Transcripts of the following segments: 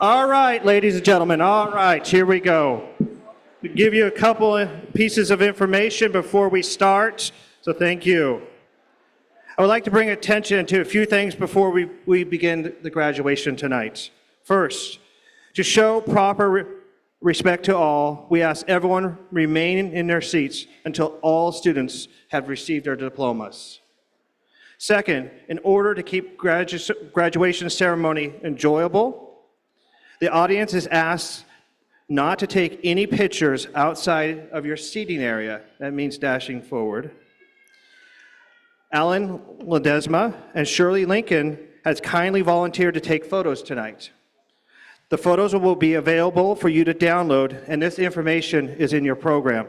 All right, ladies and gentlemen, all right, here we go. We'll give you a couple of pieces of information before we start, so thank you. I would like to bring attention to a few things before we begin the graduation tonight. First, to show proper respect to all, we ask everyone remain in their seats until all students have received their diplomas. Second, in order to keep graduation ceremony enjoyable, the audience is asked not to take any pictures outside of your seating area. That means dashing forward. Alan Ledesma and Shirley Lincoln has kindly volunteered to take photos tonight. The photos will be available for you to download, and this information is in your program.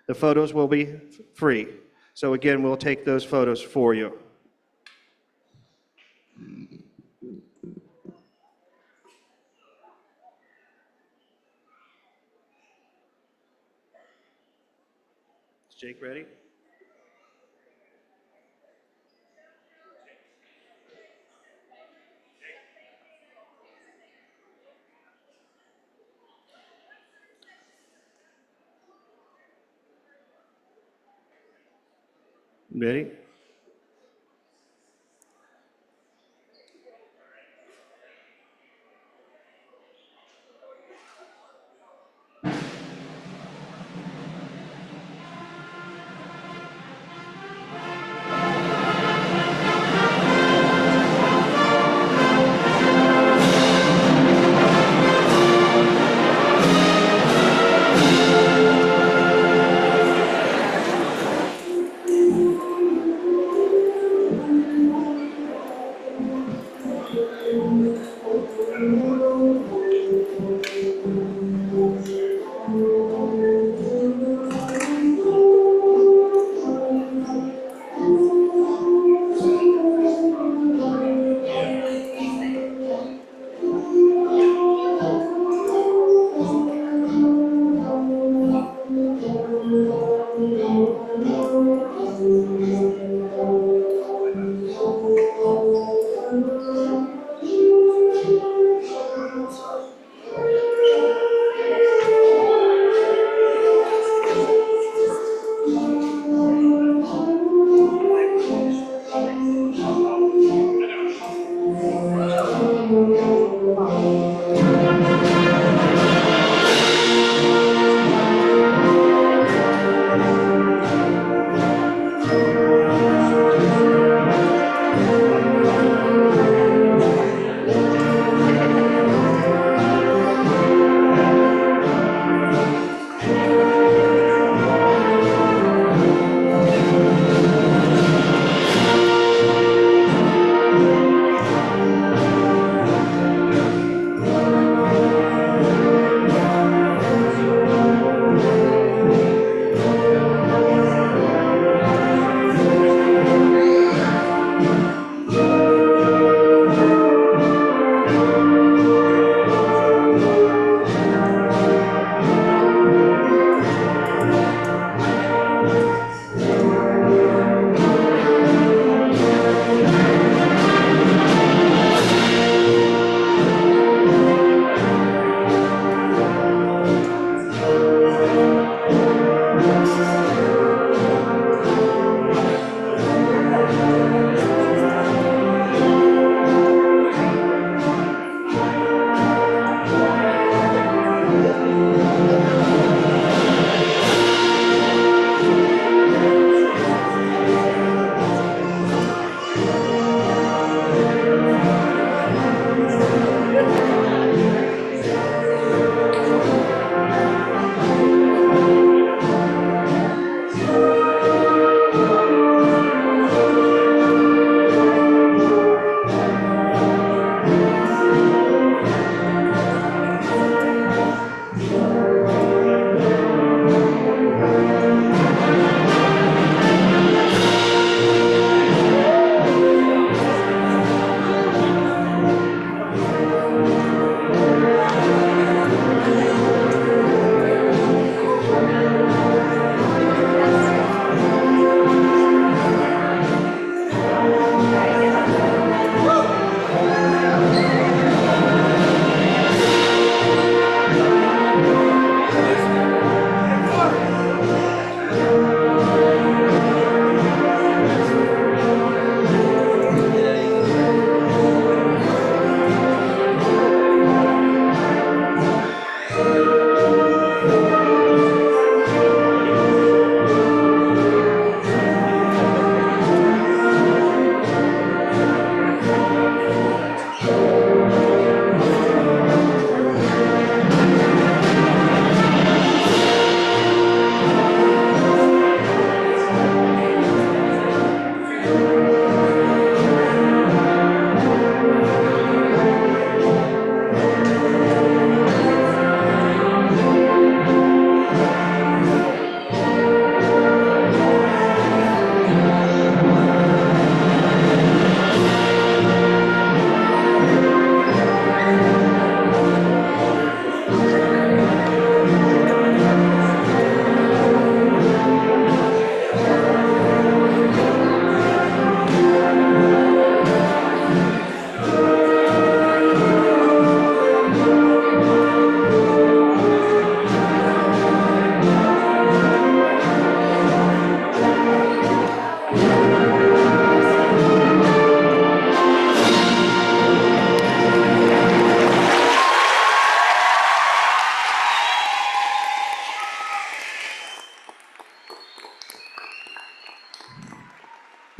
The photos will be free. So again, we'll take those photos for you. Is Jake ready? Ready?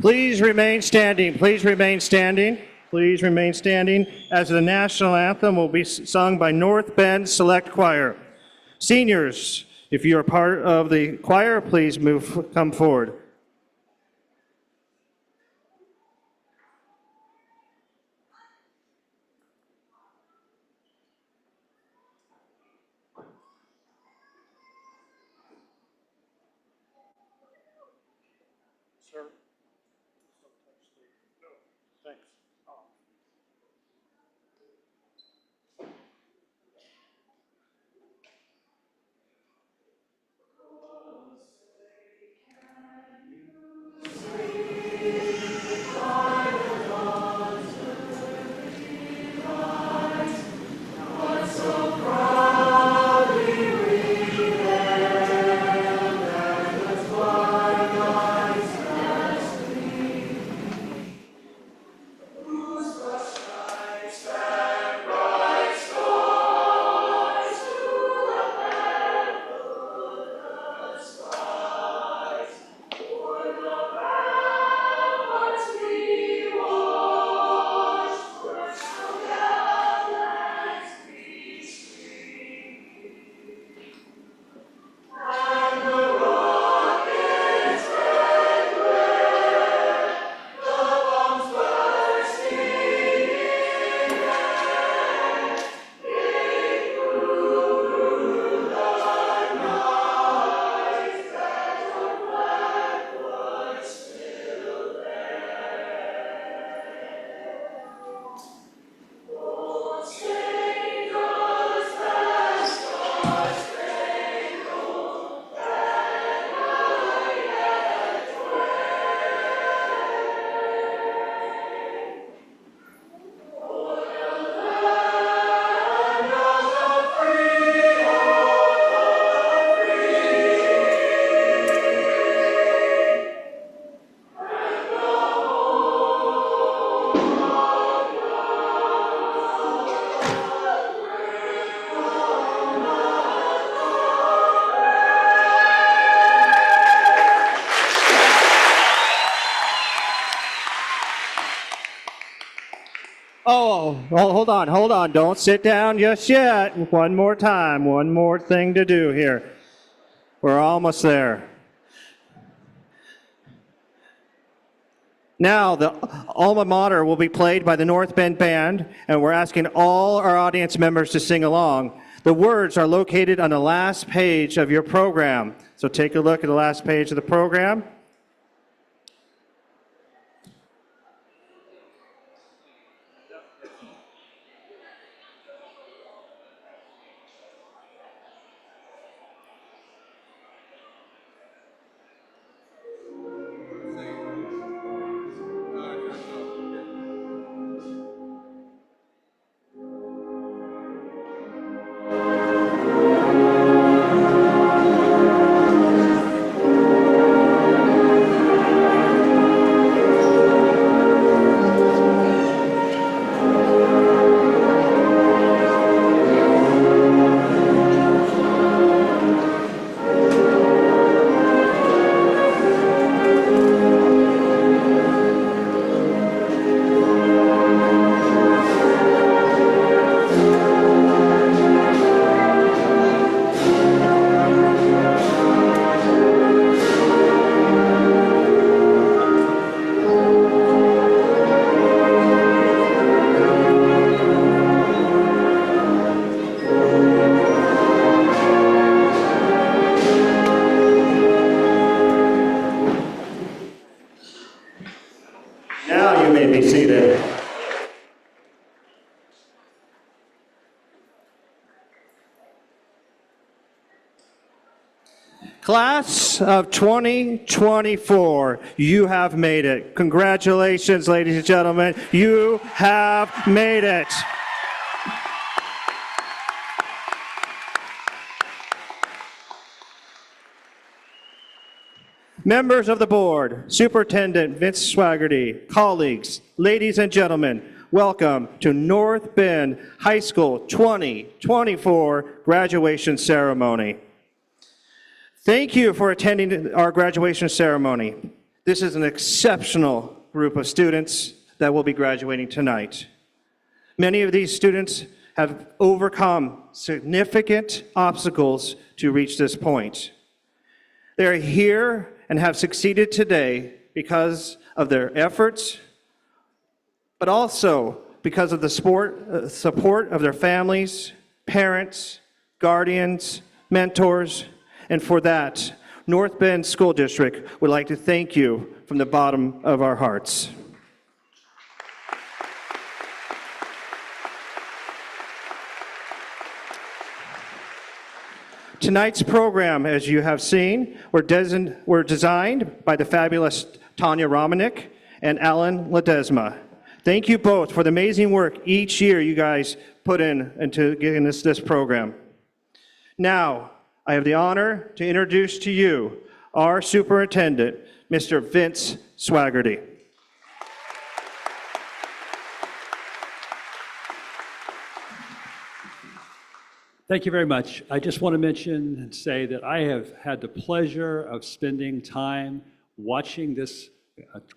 Please remain standing. Please remain standing. Please remain standing as the national anthem will be sung by North Bend Select Choir. Seniors, if you are part of the choir, please come forward. Sir. Thanks. Oh, hold on. Don't sit down just yet. One more time, one more thing to do here. We're almost there. Now, the alma mater will be played by the North Bend Band, and we're asking all our audience members to sing along. The words are located on the last page of your program. So take a look at the last page of the program. Now you may be seated. Class of 2024, you have made it. Congratulations, ladies and gentlemen. You have made it. Members of the board, Superintendent Vince Swaggerty, colleagues, ladies and gentlemen, welcome to North Bend High School 2024 graduation ceremony. Thank you for attending our graduation ceremony. This is an exceptional group of students that will be graduating tonight. Many of these students have overcome significant obstacles to reach this point. They are here and have succeeded today because of their efforts, but also because of the support of their families, parents, guardians, mentors, and for that, North Bend School District would like to thank you from the bottom of our hearts. Tonight's program, as you have seen, were designed by the fabulous Tanya Romanek and Alan Ledesma. Thank you both for the amazing work each year you guys put into getting this program. Now, I have the honor to introduce to you our superintendent, Mr. Vince Swaggerty. Thank you very much. I just want to mention and say that I have had the pleasure of spending time watching this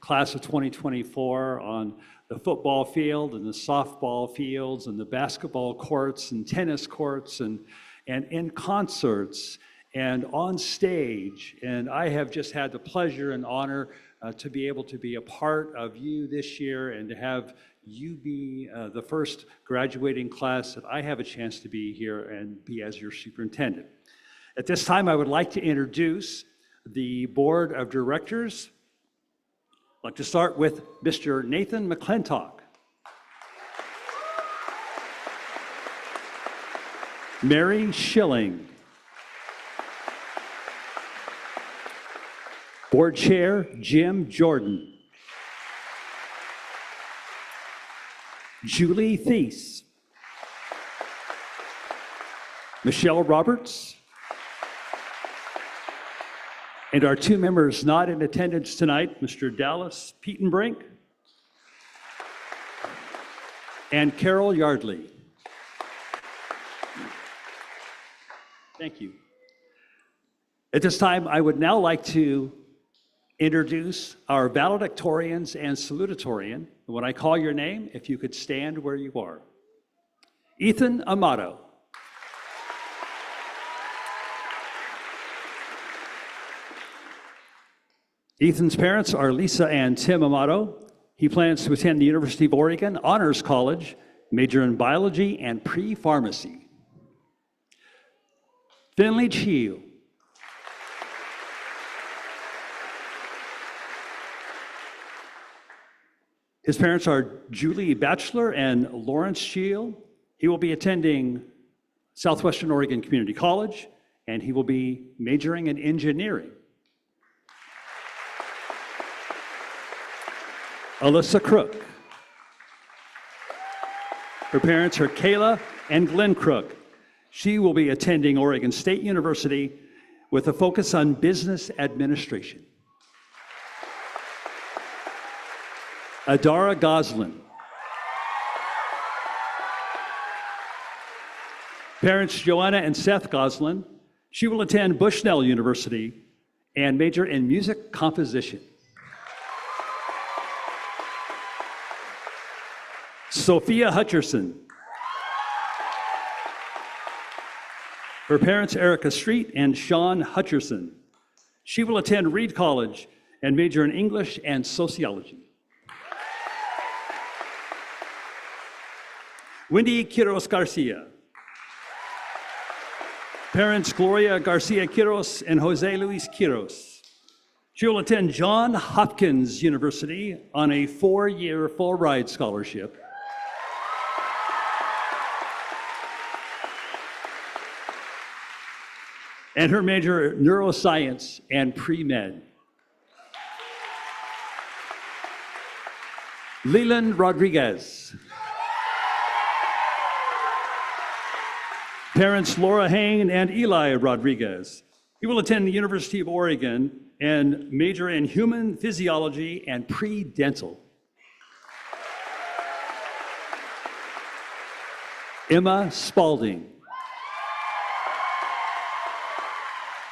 class of 2024 on the football field and the softball fields and the basketball courts and tennis courts and in concerts and on stage. And I have just had the pleasure and honor to be able to be a part of you this year and to have you be the first graduating class that I have a chance to be here and be as your superintendent. At this time, I would like to introduce the board of directors. I'd like to start with Mr. Nathan McClintock. Mary Schilling. Board Chair Jim Jordan. Julie Thies. Michelle Roberts. And our two members not in attendance tonight, Mr. Dallas Petenbrink and Carol Yardley. Thank you. At this time, I would now like to introduce our valedictorians and salutatorian. When I call your name, if you could stand where you are. Ethan Amato. Ethan's parents are Lisa and Tim Amato. He plans to attend the University of Oregon Honors College, major in biology and pre-pharmacy. Finley Chio. His parents are Julie Batchelor and Lawrence Shield. He will be attending Southwestern Oregon Community College, and he will be majoring in engineering. Alyssa Crook. Her parents are Kayla and Glenn Crook. She will be attending Oregon State University with a focus on business administration. Adara Goslin. Parents Joanna and Seth Goslin. She will attend Bushnell University and major in music composition. Sophia Hutcherson. Her parents Erica Street and Sean Hutcherson. She will attend Reed College and major in English and sociology. Wendy Quiros Garcia. Parents Gloria Garcia Quiros and Jose Luis Quiros. She will attend Johns Hopkins University on a 4-year full ride scholarship. And her major, neuroscience and pre-med. Leland Rodriguez. Parents Laura Hain and Eli Rodriguez. He will attend the University of Oregon and major in human physiology and pre-dental. Emma Spalding.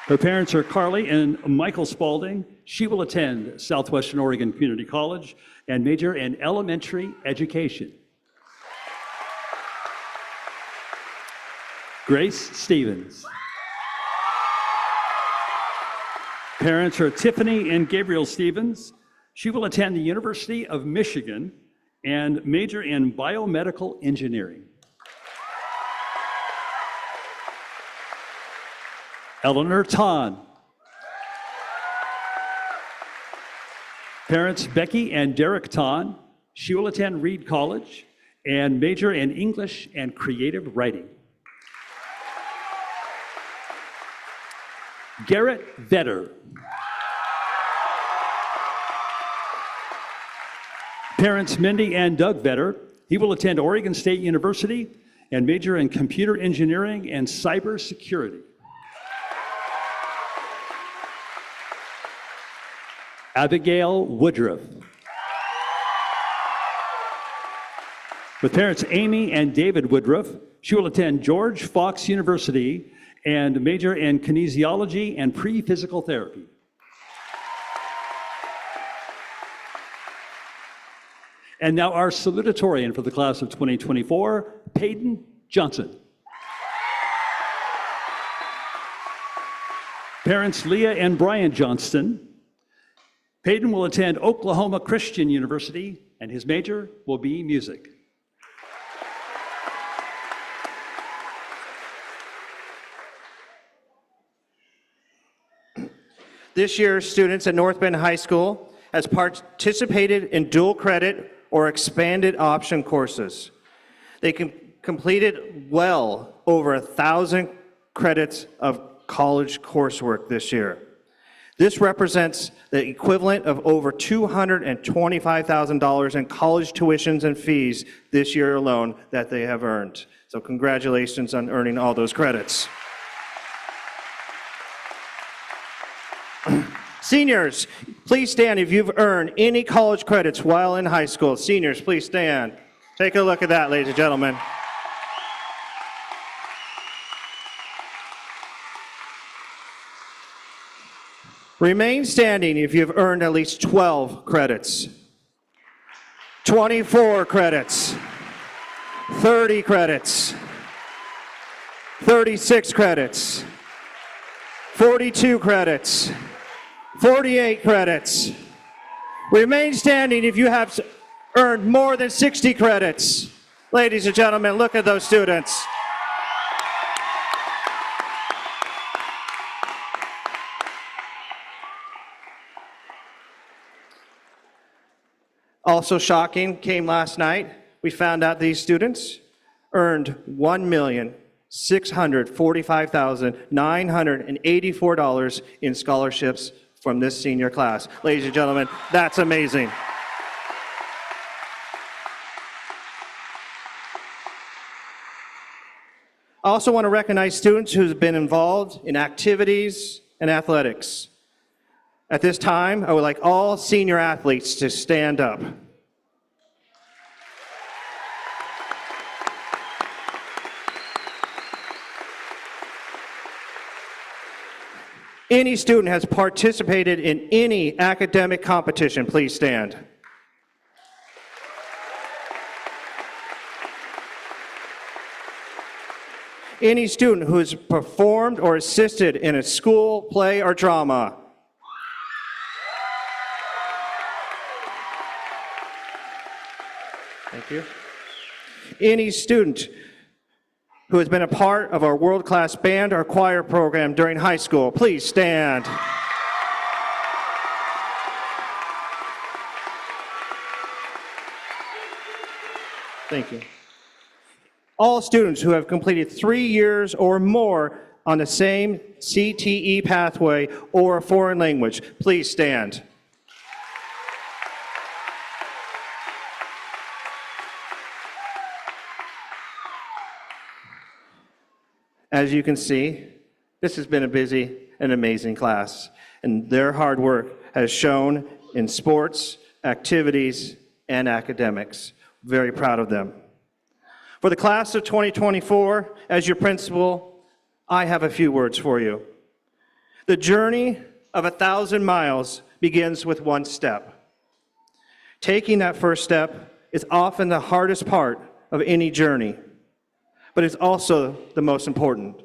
Her parents are Carly and Michael Spalding. She will attend Southwestern Oregon Community College and major in elementary education. Grace Stevens. Parents are Tiffany and Gabriel Stevens. She will attend the University of Michigan and major in biomedical engineering. Eleanor Tan. Parents Becky and Derek Tan. She will attend Reed College and major in English and creative writing. Garrett Vetter. Parents Mindy and Doug Vetter. He will attend Oregon State University and major in computer engineering and cybersecurity. Abigail Woodruff. With parents Amy and David Woodruff, she will attend George Fox University and major in kinesiology and pre-physical therapy. And now our salutatorian for the class of 2024, Peyton Johnson. Parents Leah and Brian Johnston. Peyton will attend Oklahoma Christian University, and his major will be music. This year, students at North Bend High School has participated in dual credit or expanded option courses. They completed well over 1,000 credits of college coursework this year. This represents the equivalent of over $225,000 in college tuitions and fees this year alone that they have earned. So congratulations on earning all those credits. Seniors, please stand if you've earned any college credits while in high school. Seniors, please stand. Take a look at that, ladies and gentlemen. Remain standing if you've earned at least 12 credits, 24 credits, 30 credits, 36 credits, 42 credits, 48 credits. Remain standing if you have earned more than 60 credits. Ladies and gentlemen, look at those students. Also shocking came last night. We found out these students earned $1,645,984 in scholarships from this senior class. Ladies and gentlemen, that's amazing. I also want to recognize students who've been involved in activities and athletics. At this time, I would like all senior athletes to stand up. Any student has participated in any academic competition, please stand. Any student who has performed or assisted in a school play or drama. Thank you. Any student who has been a part of our world-class band or choir program during high school, please stand. Thank you. All students who have completed 3 years or more on the same CTE pathway or a foreign language, please stand. As you can see, this has been a busy and amazing class, and their hard work has shown in sports, activities, and academics. Very proud of them. For the class of 2024, as your principal, I have a few words for you. The journey of 1,000 miles begins with one step. Taking that first step is often the hardest part of any journey, but it's also the most important.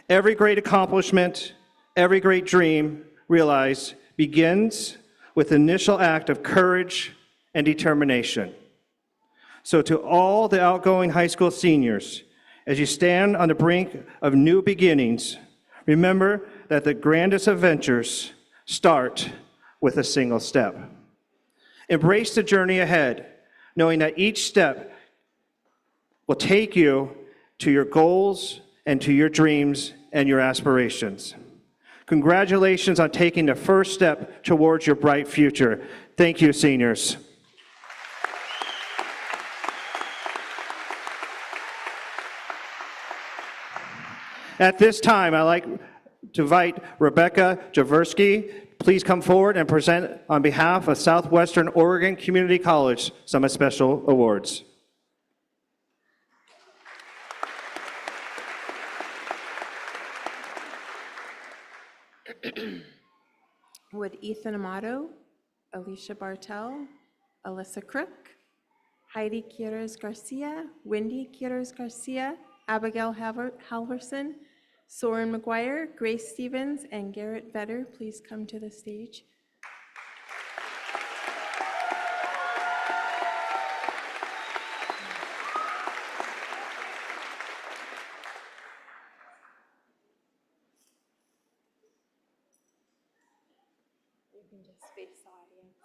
Every great accomplishment, every great dream realized begins with the initial act of courage and determination. So to all the outgoing high school seniors, as you stand on the brink of new beginnings, remember that the grandest adventures start with a single step. Embrace the journey ahead, knowing that each step will take you to your goals and to your dreams and your aspirations. Congratulations on taking the first step towards your bright future. Thank you, seniors. At this time, I'd like to invite Rebecca Jaworski. Please come forward and present on behalf of Southwestern Oregon Community College some special awards. Would Ethan Amato, Alicia Bartel, Alyssa Crook, Heidi Quiroz Garcia, Wendy Quiroz Garcia, Abigail Halverson, Soren McGuire, Grace Stevens, and Garrett Vetter please come to the stage? You can just face the audience.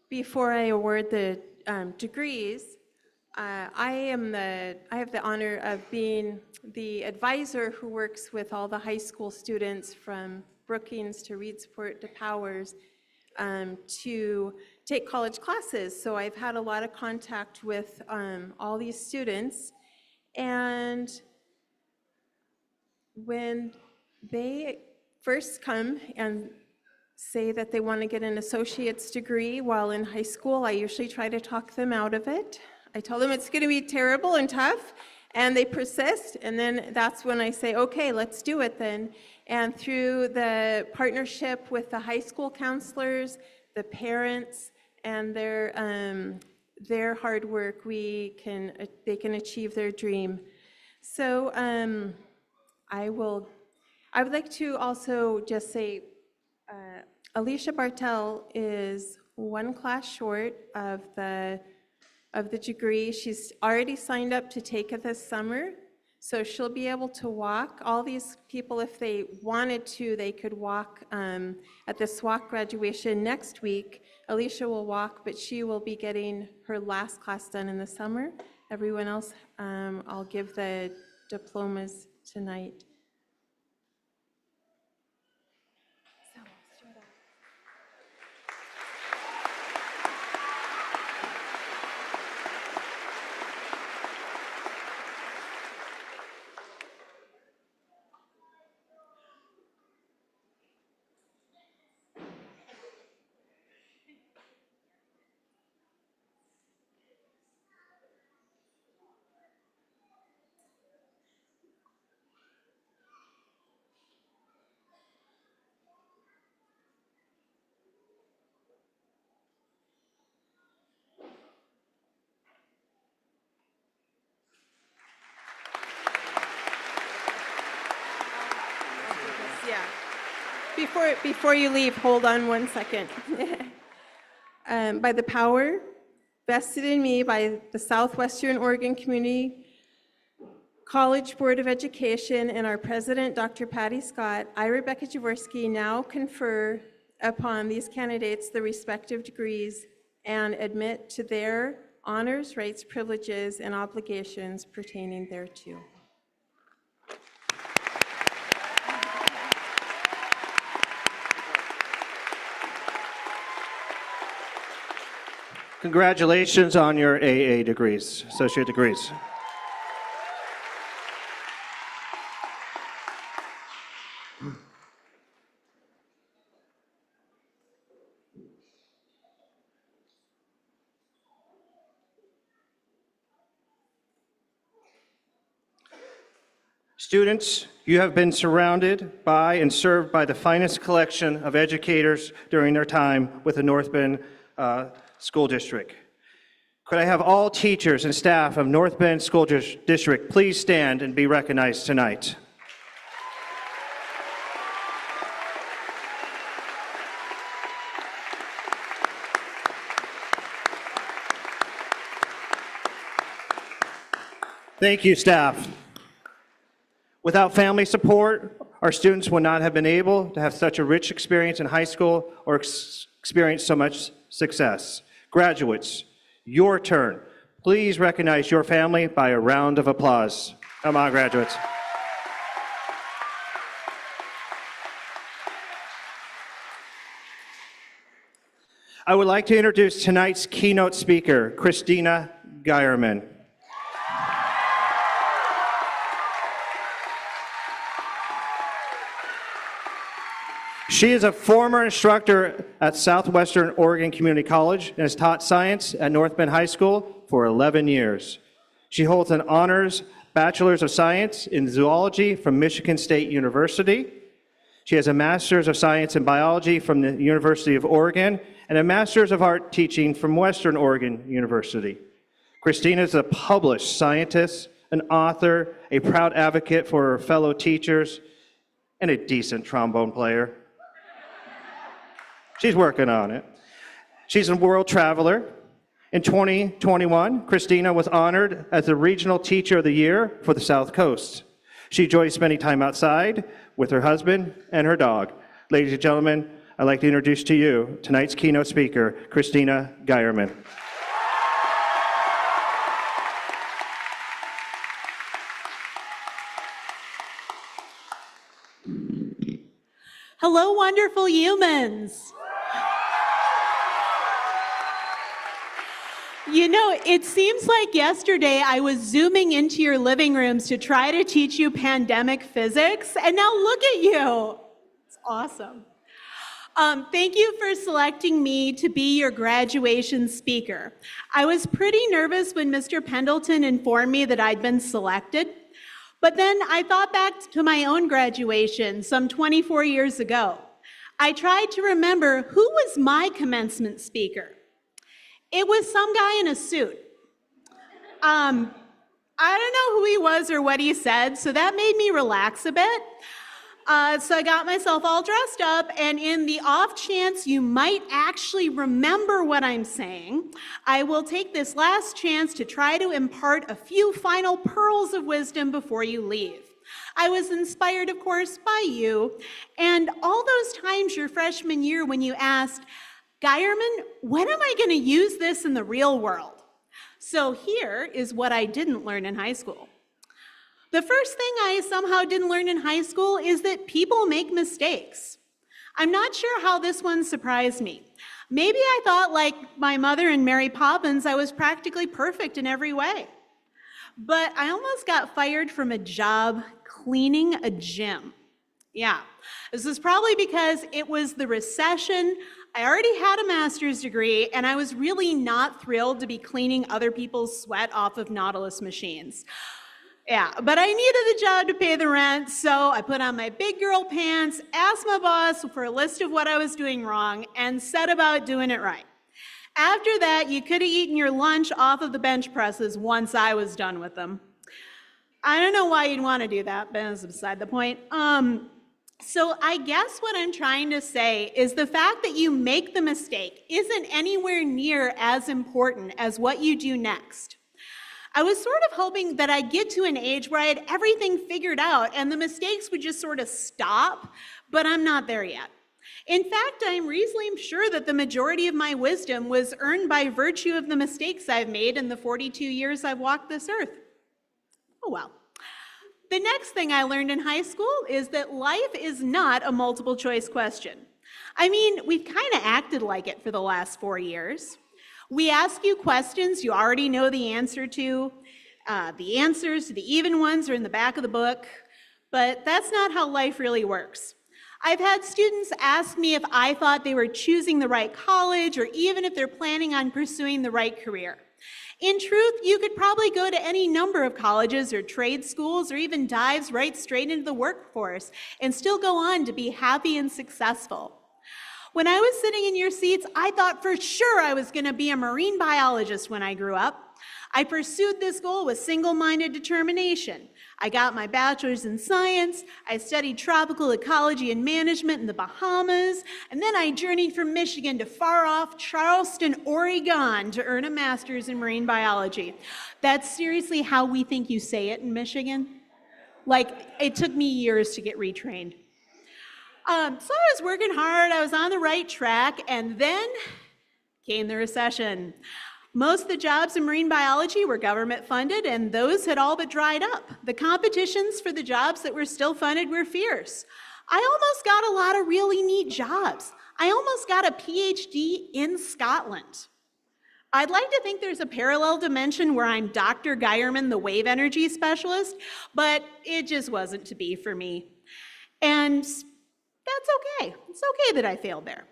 Before I award the degrees, I have the honor of being the advisor who works with all the high school students from Brookings to Reedsport to Powers to take college classes. So I've had a lot of contact with all these students, and when they first come and say that they want to get an associate's degree while in high school, I usually try to talk them out of it. I tell them it's going to be terrible and tough, and they persist, and then that's when I say, okay, let's do it then. And through the partnership with the high school counselors, the parents, and their hard work, they can achieve their dream. So I would like to also just say, Alicia Bartel is one class short of the degree. She's already signed up to take it this summer, so she'll be able to walk. All these people, if they wanted to, they could walk at the SWAC graduation next week. Alicia will walk, but she will be getting her last class done in the summer. Everyone else, I'll give the diplomas tonight. Yeah. Before you leave, hold on one second. By the power vested in me by the Southwestern Oregon Community College Board of Education and our president, Dr. Patty Scott, I, Rebecca Jaworski, now confer upon these candidates the respective degrees and admit to their honors, rights, privileges, and obligations pertaining thereto. Congratulations on your AA degrees, associate degrees. Students, you have been surrounded by and served by the finest collection of educators during their time with the North Bend School District. Could I have all teachers and staff of North Bend School District please stand and be recognized tonight? Thank you, staff. Without family support, our students would not have been able to have such a rich experience in high school or experience so much success. Graduates, your turn. Please recognize your family by a round of applause. Come on, graduates. I would like to introduce tonight's keynote speaker, Christina Geierman. She is a former instructor at Southwestern Oregon Community College and has taught science at North Bend High School for 11 years. She holds an honors Bachelor's of Science in Zoology from Michigan State University. She has a Master's of Science in Biology from the University of Oregon and a Master's of Art Teaching from Western Oregon University. Christina is a published scientist, an author, a proud advocate for her fellow teachers, and a decent trombone player. She's working on it. She's a world traveler. In 2021, Christina was honored as the Regional Teacher of the Year for the South Coast. She enjoys spending time outside with her husband and her dog. Ladies and gentlemen, I'd like to introduce to you tonight's keynote speaker, Christina Geierman. Hello, wonderful humans. You know, it seems like yesterday I was zooming into your living rooms to try to teach you pandemic physics, and now look at you. It's awesome. Thank you for selecting me to be your graduation speaker. I was pretty nervous when Mr. Pendleton informed me that I'd been selected, but then I thought back to my own graduation some 24 years ago. I tried to remember who was my commencement speaker. It was some guy in a suit. I don't know who he was or what he said, so that made me relax a bit. So I got myself all dressed up, and in the off chance you might actually remember what I'm saying, I will take this last chance to try to impart a few final pearls of wisdom before you leave. I was inspired, of course, by you, and all those times your freshman year when you asked, Geierman, when am I going to use this in the real world? So here is what I didn't learn in high school. The first thing I somehow didn't learn in high school is that people make mistakes. I'm not sure how this one surprised me. Maybe I thought, like my mother and Mary Poppins, I was practically perfect in every way. But I almost got fired from a job cleaning a gym. Yeah, this is probably because it was the recession. I already had a master's degree, and I was really not thrilled to be cleaning other people's sweat off of Nautilus machines. Yeah, but I needed a job to pay the rent, so I put on my big girl pants, asked my boss for a list of what I was doing wrong, and set about doing it right. After that, you could have eaten your lunch off of the bench presses once I was done with them. I don't know why you'd want to do that, but that's beside the point. So I guess what I'm trying to say is the fact that you make the mistake isn't anywhere near as important as what you do next. I was sort of hoping that I'd get to an age where I had everything figured out and the mistakes would just sort of stop, but I'm not there yet. In fact, I'm reasonably sure that the majority of my wisdom was earned by virtue of the mistakes I've made in the 42 years I've walked this earth. Oh well. The next thing I learned in high school is that life is not a multiple choice question. I mean, we've kind of acted like it for the last 4 years. We ask you questions you already know the answer to. The answers to the even ones are in the back of the book, but that's not how life really works. I've had students ask me if I thought they were choosing the right college or even if they're planning on pursuing the right career. In truth, you could probably go to any number of colleges or trade schools or even dives right straight into the workforce and still go on to be happy and successful. When I was sitting in your seats, I thought for sure I was going to be a marine biologist when I grew up. I pursued this goal with single-minded determination. I got my bachelor's in science, I studied tropical ecology and management in the Bahamas, and then I journeyed from Michigan to far-off Charleston, Oregon to earn a master's in marine biology. That's seriously how we think you say it in Michigan. Like, it took me years to get retrained. So I was working hard, I was on the right track, and then came the recession. Most of the jobs in marine biology were government funded, and those had all but dried up. The competitions for the jobs that were still funded were fierce. I almost got a lot of really neat jobs. I almost got a PhD in Scotland. I'd like to think there's a parallel dimension where I'm Dr. Geierman, the wave energy specialist, but it just wasn't to be for me. And that's okay. It's okay that I failed there.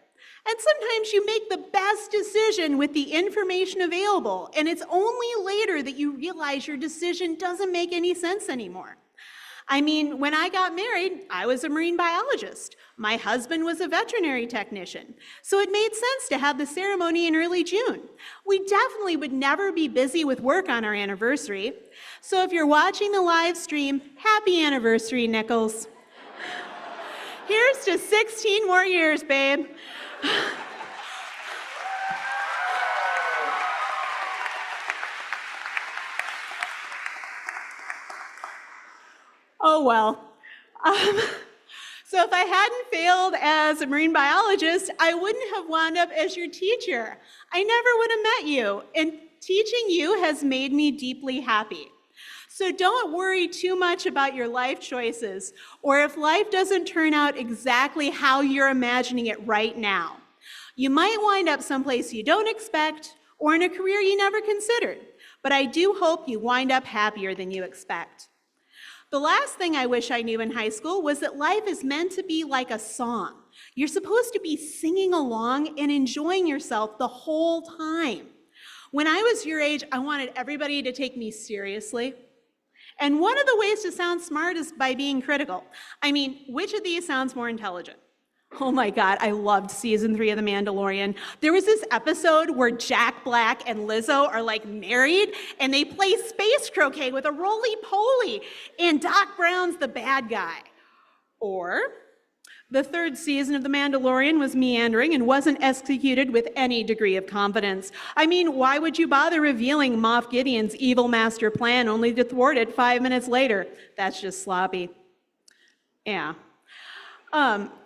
And sometimes you make the best decision with the information available, and it's only later that you realize your decision doesn't make any sense anymore. I mean, when I got married, I was a marine biologist. My husband was a veterinary technician, so it made sense to have the ceremony in early June. We definitely would never be busy with work on our anniversary. So if you're watching the live stream, happy anniversary, Nichols. Here's to 16 more years, babe. Oh well. So if I hadn't failed as a marine biologist, I wouldn't have wound up as your teacher. I never would have met you, and teaching you has made me deeply happy. So don't worry too much about your life choices, or if life doesn't turn out exactly how you're imagining it right now. You might wind up someplace you don't expect, or in a career you never considered, but I do hope you wind up happier than you expect. The last thing I wish I knew in high school was that life is meant to be like a song. You're supposed to be singing along and enjoying yourself the whole time. When I was your age, I wanted everybody to take me seriously. And one of the ways to sound smart is by being critical. I mean, which of these sounds more intelligent? Oh my God, I loved season 3 of The Mandalorian. There was this episode where Jack Black and Lizzo are like married and they play space croquet with a roly-poly and Doc Brown's the bad guy. Or the 3rd season of The Mandalorian was meandering and wasn't executed with any degree of confidence. I mean, why would you bother revealing Moff Gideon's evil master plan only to thwart it 5 minutes later? That's just sloppy. Yeah.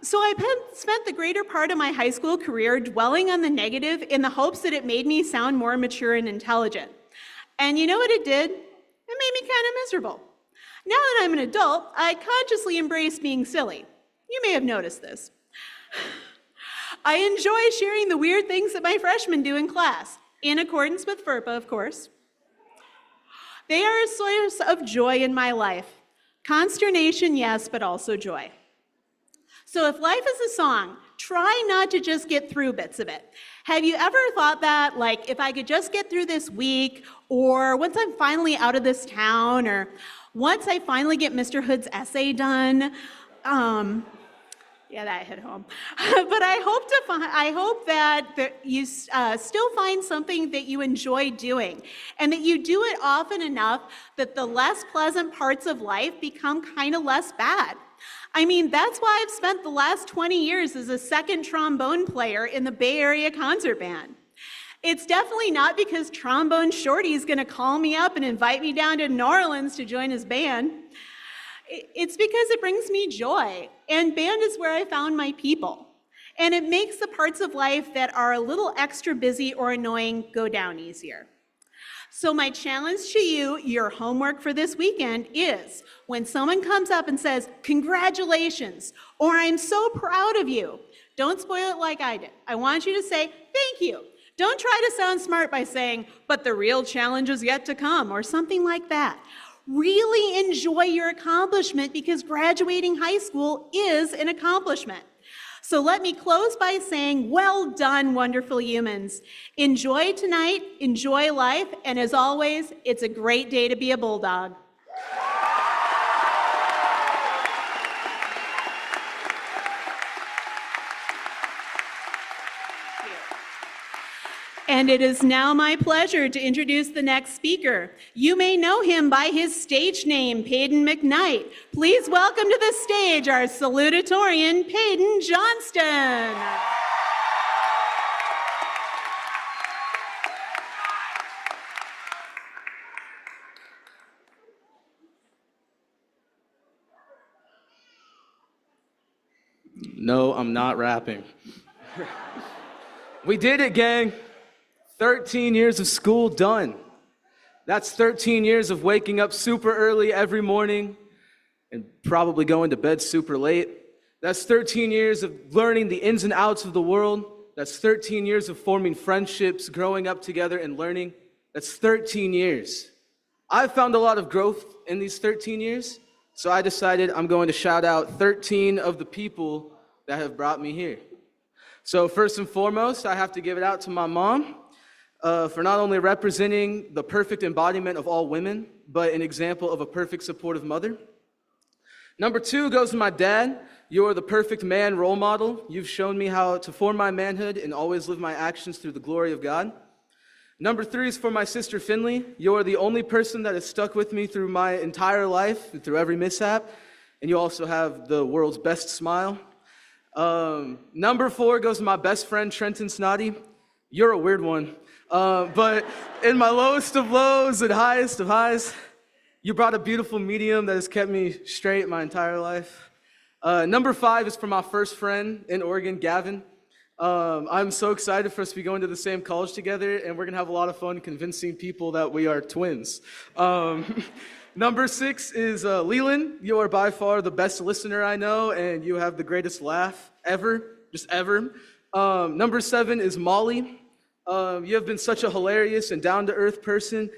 So I spent the greater part of my high school career dwelling on the negative in the hopes that it made me sound more mature and intelligent. And you know what it did? It made me kind of miserable. Now that I'm an adult, I consciously embrace being silly. You may have noticed this. I enjoy sharing the weird things that my freshmen do in class, in accordance with FERPA, of course. They are a source of joy in my life. Consternation, yes, but also joy. So if life is a song, try not to just get through bits of it. Have you ever thought that, like, if I could just get through this week, or once I'm finally out of this town, or once I finally get Mr. Hood's essay done, yeah, that hit home. But I hope that you still find something that you enjoy doing, and that you do it often enough that the less pleasant parts of life become kind of less bad. I mean, that's why I've spent the last 20 years as a second trombone player in the Bay Area concert band. It's definitely not because Trombone Shorty is going to call me up and invite me down to New Orleans to join his band. It's because it brings me joy, and band is where I found my people. And it makes the parts of life that are a little extra busy or annoying go down easier. So my challenge to you, your homework for this weekend is, when someone comes up and says, "Congratulations," or "I'm so proud of you," don't spoil it like I did. I want you to say, "Thank you." Don't try to sound smart by saying, "But the real challenge is yet to come," or something like that. Really enjoy your accomplishment because graduating high school is an accomplishment. So let me close by saying, well done, wonderful humans. Enjoy tonight, enjoy life, and as always, it's a great day to be a Bulldog. And it is now my pleasure to introduce the next speaker. You may know him by his stage name, Peyton McKnight. Please welcome to the stage our salutatorian, Peyton Johnston. No, I'm not rapping. We did it, gang. 13 years of school done. That's 13 years of waking up super early every morning and probably going to bed super late. That's 13 years of learning the ins and outs of the world. That's 13 years of forming friendships, growing up together and learning. That's 13 years. I've found a lot of growth in these 13 years, so I decided I'm going to shout out 13 of the people that have brought me here. So first and foremost, I have to give it out to my mom. For not only representing the perfect embodiment of all women, but an example of a perfect supportive mother. Number 2 goes to my dad. You're the perfect man role model. You've shown me how to form my manhood and always live my actions through the glory of God. Number 3 is for my sister Finley. You're the only person that has stuck with me through my entire life, and through every mishap. And you also have the world's best smile. Number 4 goes to my best friend Trenton Snoddy. You're a weird one. But in my lowest of lows and highest of highs, you brought a beautiful medium that has kept me straight my entire life. Number 5 is for my first friend in Oregon, Gavin. I'm so excited for us to be going to the same college together, and we're gonna have a lot of fun convincing people that we are twins. Number 6 is Leland. You are by far the best listener I know, and you have the greatest laugh ever, just ever. Number 7 is Molly. You have been such a hilarious and down-to-earth person,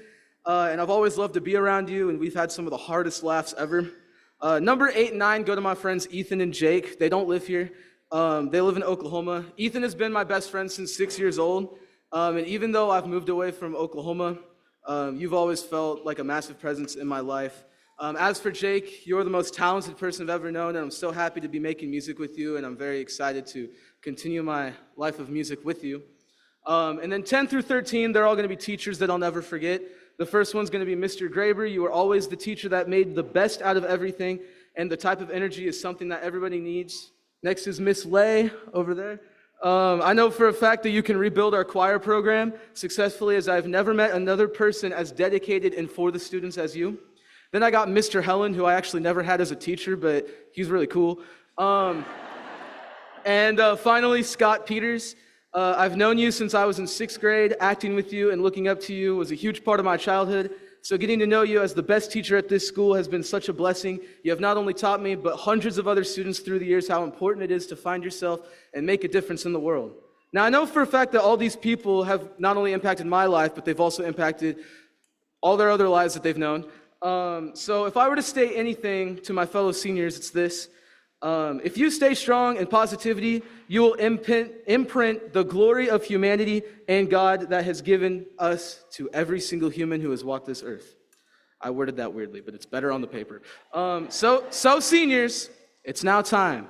and I've always loved to be around you, and we've had some of the hardest laughs ever. Number 8 and 9 go to my friends Ethan and Jake. They don't live here. They live in Oklahoma. Ethan has been my best friend since 6 years old, and even though I've moved away from Oklahoma, you've always felt like a massive presence in my life. As for Jake, you're the most talented person I've ever known, and I'm so happy to be making music with you, and I'm very excited to continue my life of music with you. And then 10 through 13, they're all going to be teachers that I'll never forget. The first one's going to be Mr. Graber. You were always the teacher that made the best out of everything, and the type of energy is something that everybody needs. Next is Miss Lay over there. I know for a fact that you can rebuild our choir program successfully, as I've never met another person as dedicated and for the students as you. Then I got Mr. Helen, who I actually never had as a teacher, but he's really cool. And finally, Scott Peters. I've known you since I was in 6th grade. Acting with you and looking up to you was a huge part of my childhood. So getting to know you as the best teacher at this school has been such a blessing. You have not only taught me, but hundreds of other students through the years how important it is to find yourself and make a difference in the world. Now, I know for a fact that all these people have not only impacted my life, but they've also impacted all their other lives that they've known. So if I were to say anything to my fellow seniors, it's this. If you stay strong in positivity, you will imprint the glory of humanity and God that has given us to every single human who has walked this earth. I worded that weirdly, but it's better on the paper. So seniors, it's now time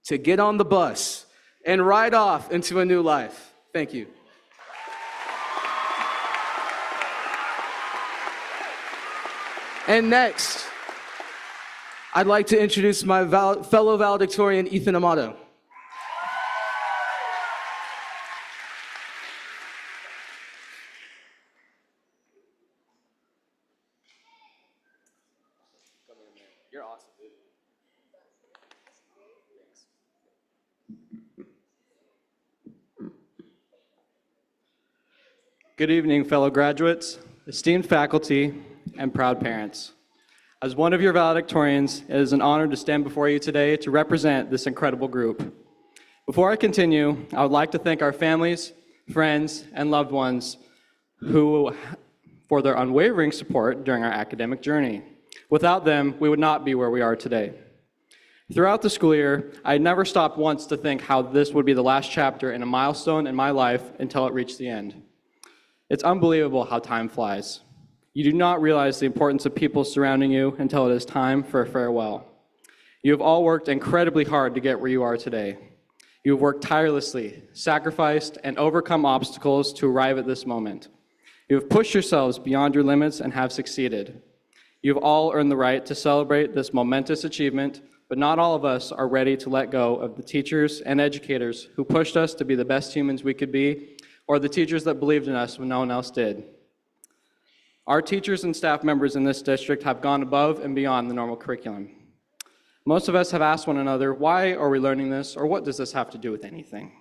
to get on the bus and ride off into a new life. Thank you. And next, I'd like to introduce my fellow valedictorian, Ethan Amato. You're awesome, dude. Good evening, fellow graduates, esteemed faculty, and proud parents. As one of your valedictorians, it is an honor to stand before you today to represent this incredible group. Before I continue, I would like to thank our families, friends, and loved ones who for their unwavering support during our academic journey. Without them, we would not be where we are today. Throughout the school year, I never stopped once to think how this would be the last chapter in a milestone in my life until it reached the end. It's unbelievable how time flies. You do not realize the importance of people surrounding you until it is time for a farewell. You have all worked incredibly hard to get where you are today. You have worked tirelessly, sacrificed, and overcome obstacles to arrive at this moment. You have pushed yourselves beyond your limits and have succeeded. You have all earned the right to celebrate this momentous achievement, but not all of us are ready to let go of the teachers and educators who pushed us to be the best humans we could be, or the teachers that believed in us when no one else did. Our teachers and staff members in this district have gone above and beyond the normal curriculum. Most of us have asked one another, why are we learning this, or what does this have to do with anything?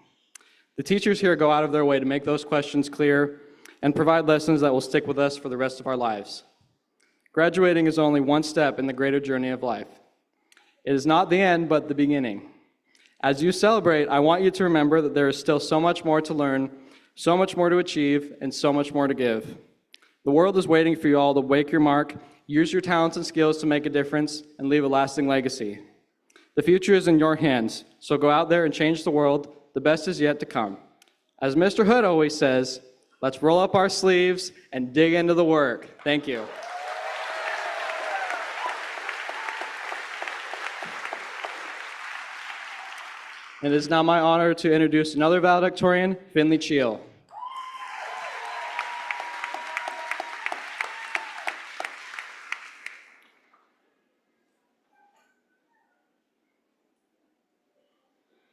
The teachers here go out of their way to make those questions clear and provide lessons that will stick with us for the rest of our lives. Graduating is only one step in the greater journey of life. It is not the end, but the beginning. As you celebrate, I want you to remember that there is still so much more to learn, so much more to achieve, and so much more to give. The world is waiting for you all to make your mark, use your talents and skills to make a difference, and leave a lasting legacy. The future is in your hands, so go out there and change the world. The best is yet to come. As Mr. Hood always says, let's roll up our sleeves and dig into the work. Thank you. It is now my honor to introduce another valedictorian, Finley Cheel.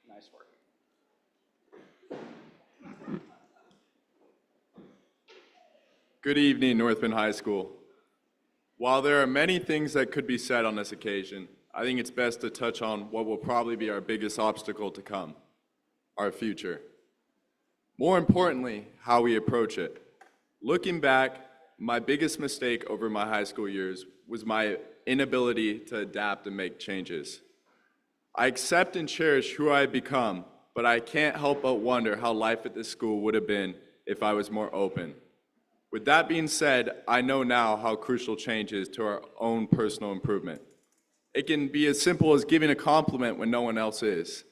Nice work. Good evening, North Bend High School. While there are many things that could be said on this occasion, I think it's best to touch on what will probably be our biggest obstacle to come, our future. More importantly, how we approach it. Looking back, my biggest mistake over my high school years was my inability to adapt and make changes. I accept and cherish who I have become, but I can't help but wonder how life at this school would have been if I was more open. With that being said, I know now how crucial change is to our own personal improvement. It can be as simple as giving a compliment when no one else is.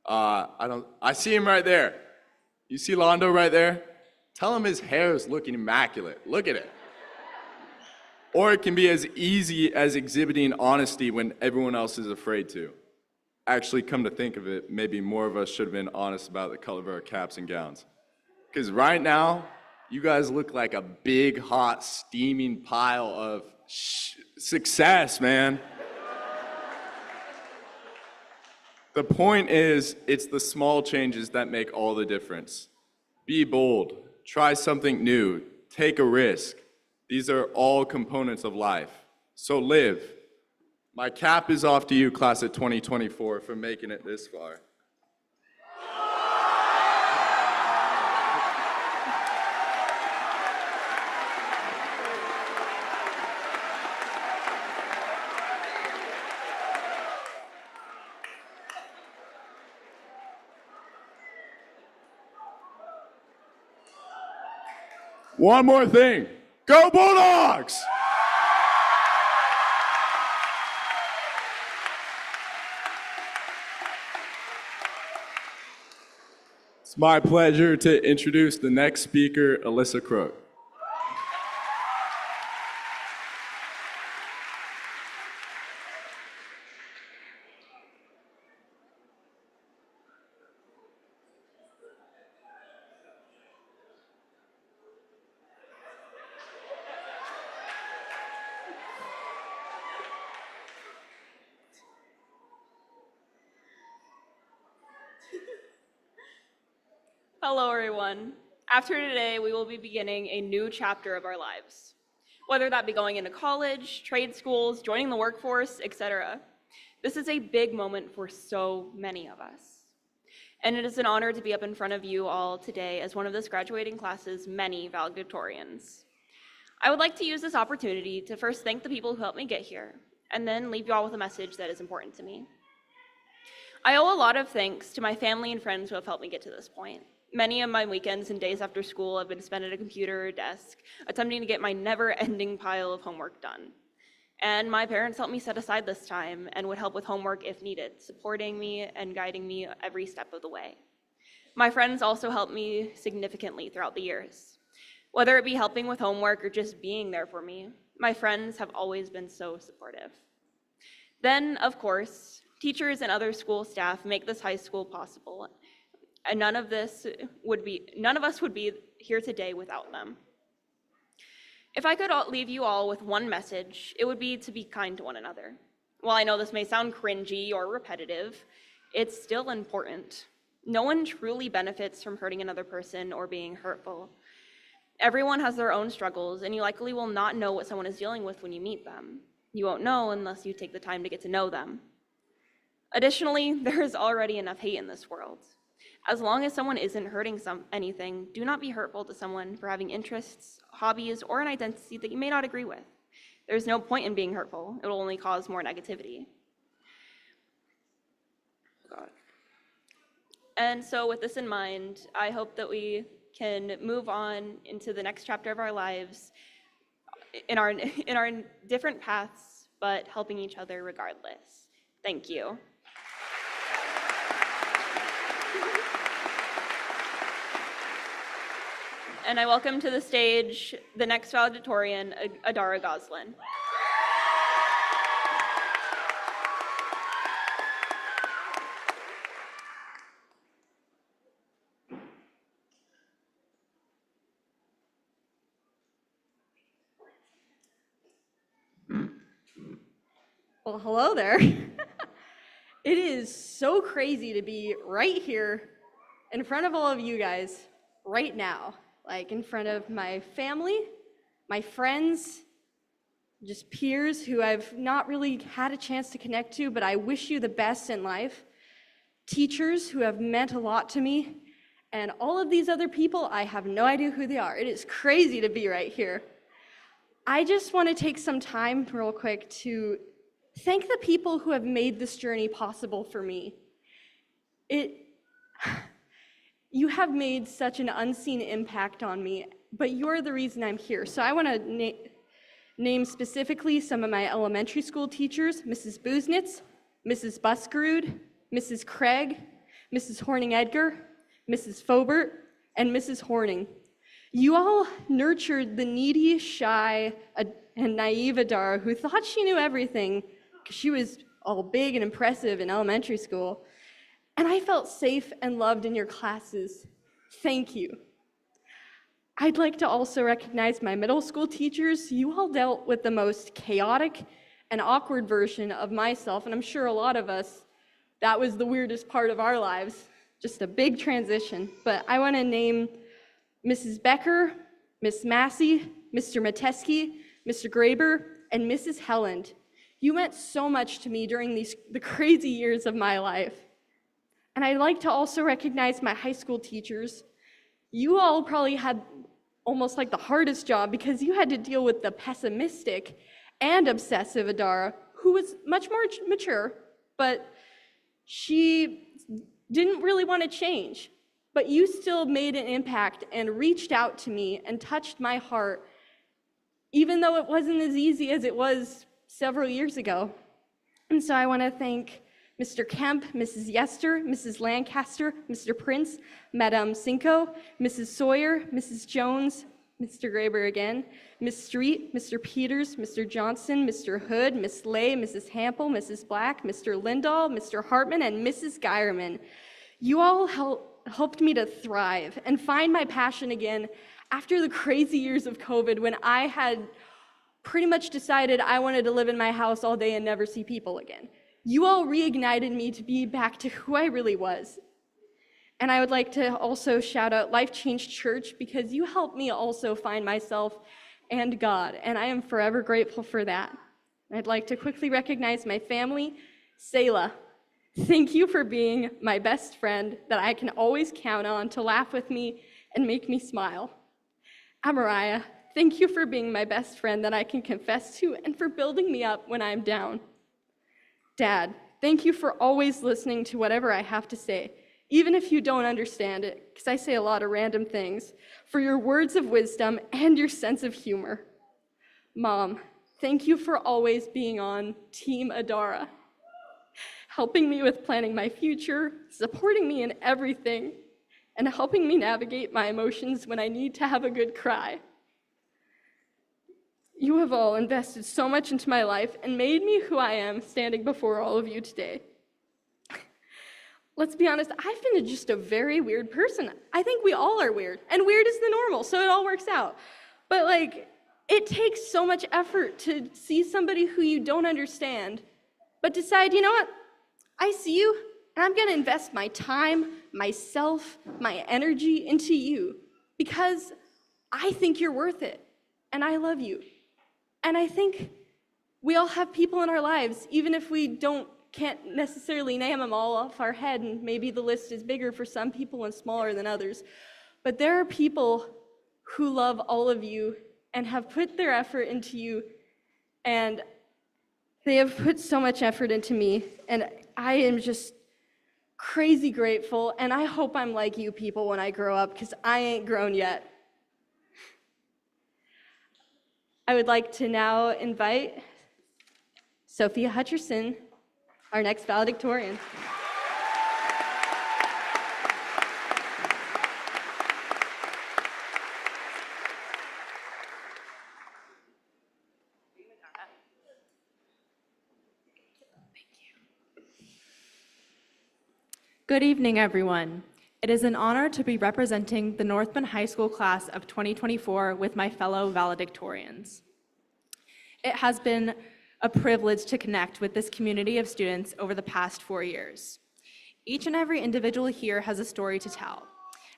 I see him right there. You see Londo right there? Tell him his hair is looking immaculate. Look at it. Or it can be as easy as exhibiting honesty when everyone else is afraid to. Actually, come to think of it, maybe more of us should have been honest about the color of our caps and gowns. Because right now, you guys look like a big, hot, steaming pile of success, man. The point is, it's the small changes that make all the difference. Be bold, try something new, take a risk. These are all components of life. So live. My cap is off to you, class of 2024, for making it this far. One more thing. Go Bulldogs! It's my pleasure to introduce the next speaker, Alyssa Crook. Hello, everyone. After today, we will be beginning a new chapter of our lives, whether that be going into college, trade schools, joining the workforce, etc. This is a big moment for so many of us. And it is an honor to be up in front of you all today as one of this graduating class's many valedictorians. I would like to use this opportunity to first thank the people who helped me get here, and then leave you all with a message that is important to me. I owe a lot of thanks to my family and friends who have helped me get to this point. Many of my weekends and days after school have been spent at a computer or desk, attempting to get my never-ending pile of homework done. And my parents helped me set aside this time and would help with homework if needed, supporting me and guiding me every step of the way. My friends also helped me significantly throughout the years. Whether it be helping with homework or just being there for me, my friends have always been so supportive. Then, of course, teachers and other school staff make this high school possible, and none of us would be here today without them. If I could leave you all with one message, it would be to be kind to one another. While I know this may sound cringy or repetitive, it's still important. No one truly benefits from hurting another person or being hurtful. Everyone has their own struggles, and you likely will not know what someone is dealing with when you meet them. You won't know unless you take the time to get to know them. Additionally, there is already enough hate in this world. As long as someone isn't hurting anything, do not be hurtful to someone for having interests, hobbies, or an identity that you may not agree with. There's no point in being hurtful. It will only cause more negativity. God. And so with this in mind, I hope that we can move on into the next chapter of our lives in our different paths, but helping each other regardless. Thank you. And I welcome to the stage the next valedictorian, Adara Goslin. Well, hello there. It is so crazy to be right here in front of all of you guys right now, like in front of my family, my friends, just peers who I've not really had a chance to connect to, but I wish you the best in life, teachers who have meant a lot to me, and all of these other people, I have no idea who they are. It is crazy to be right here. I just want to take some time real quick to thank the people who have made this journey possible for me. You have made such an unseen impact on me, but you're the reason I'm here. So I want to name specifically some of my elementary school teachers: Mrs. Buznitz, Mrs. Buskerud, Mrs. Craig, Mrs. Horning-Edgar, Mrs. Fobert, and Mrs. Horning. You all nurtured the needy, shy, and naive Adara who thought she knew everything because she was all big and impressive in elementary school. And I felt safe and loved in your classes. Thank you. I'd like to also recognize my middle school teachers. You all dealt with the most chaotic and awkward version of myself, and I'm sure a lot of us, that was the weirdest part of our lives, just a big transition. But I want to name Mrs. Becker, Miss Massey, Mr. Mateski, Mr. Graber, and Mrs. Helland. You meant so much to me during the crazy years of my life. And I'd like to also recognize my high school teachers. You all probably had almost like the hardest job because you had to deal with the pessimistic and obsessive Adara, who was much more mature, but she didn't really want to change. But you still made an impact and reached out to me and touched my heart, even though it wasn't as easy as it was several years ago. And so I want to thank Mr. Kemp, Mrs. Yester, Mrs. Lancaster, Mr. Prince, Madame Cinco, Mrs. Sawyer, Mrs. Jones, Mr. Graber again, Miss Street, Mr. Peters, Mr. Johnson, Mr. Hood, Miss Lay, Mrs. Hample, Mrs. Black, Mr. Lindahl, Mr. Hartman, and Mrs. Geierman. You all helped me to thrive and find my passion again after the crazy years of COVID when I had pretty much decided I wanted to live in my house all day and never see people again. You all reignited me to be back to who I really was. And I would like to also shout out Life Change Church because you helped me also find myself and God, and I am forever grateful for that. I'd like to quickly recognize my family. Selah, thank you for being my best friend that I can always count on to laugh with me and make me smile. Amariah, thank you for being my best friend that I can confess to and for building me up when I'm down. Dad, thank you for always listening to whatever I have to say. even if you don't understand it, because I say a lot of random things, for your words of wisdom and your sense of humor. Mom, thank you for always being on Team Adara, helping me with planning my future, supporting me in everything, and helping me navigate my emotions when I need to have a good cry. You have all invested so much into my life and made me who I am standing before all of you today. Let's be honest, I've been just a very weird person. I think we all are weird, and weird is the normal, so it all works out. But it takes so much effort to see somebody who you don't understand, but decide, you know what? I see you, and I'm gonna invest my time, myself, my energy into you, because I think you're worth it, and I love you. And I think we all have people in our lives, even if we can't necessarily name them all off our head, and maybe the list is bigger for some people and smaller than others. But there are people who love all of you and have put their effort into you, and they have put so much effort into me, and I am just crazy grateful, and I hope I'm like you people when I grow up, because I ain't grown yet. I would like to now invite Sophia Hutcherson, our next valedictorian. Good evening, everyone. It is an honor to be representing the North Bend High School class of 2024 with my fellow valedictorians. It has been a privilege to connect with this community of students over the past 4 years. Each and every individual here has a story to tell,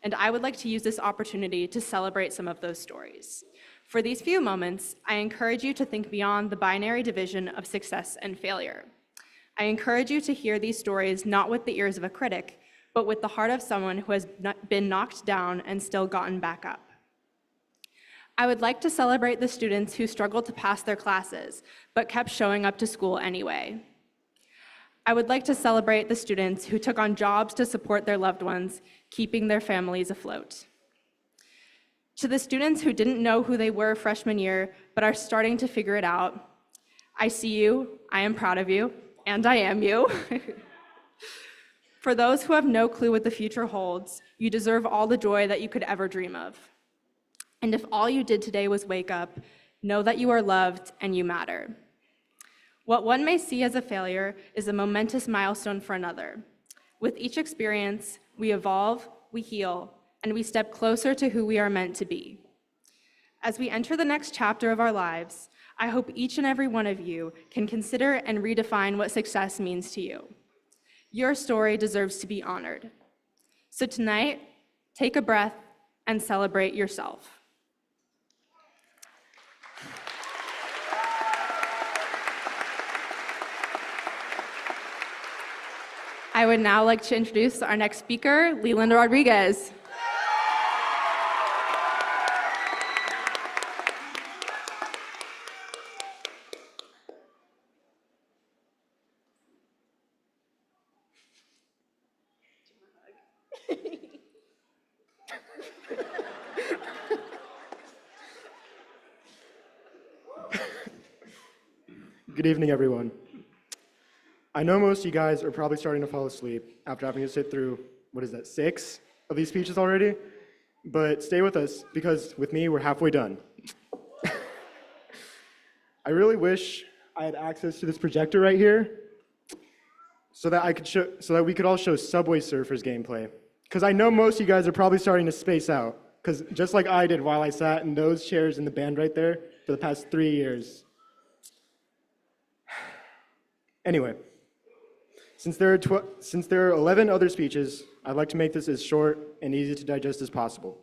and I would like to use this opportunity to celebrate some of those stories. For these few moments, I encourage you to think beyond the binary division of success and failure. I encourage you to hear these stories not with the ears of a critic, but with the heart of someone who has been knocked down and still gotten back up. I would like to celebrate the students who struggled to pass their classes, but kept showing up to school anyway. I would like to celebrate the students who took on jobs to support their loved ones, keeping their families afloat. To the students who didn't know who they were freshman year, but are starting to figure it out, I see you, I am proud of you, and I am you. For those who have no clue what the future holds, you deserve all the joy that you could ever dream of. And if all you did today was wake up, know that you are loved and you matter. What one may see as a failure is a momentous milestone for another. With each experience, we evolve, we heal, and we step closer to who we are meant to be. As we enter the next chapter of our lives, I hope each and every one of you can consider and redefine what success means to you. Your story deserves to be honored. So tonight, take a breath and celebrate yourself. I would now like to introduce our next speaker, Leland Rodriguez. Good evening, everyone. I know most of you guys are probably starting to fall asleep after having to sit through, 6 of these speeches already? But stay with us, because with me, we're halfway done. I really wish I had access to this projector right here so that we could all show Subway Surfers gameplay. Because I know most of you guys are probably starting to space out, because just like I did while I sat in those chairs in the band right there for the past 3 years. Anyway, since there are 11 other speeches, I'd like to make this as short and easy to digest as possible.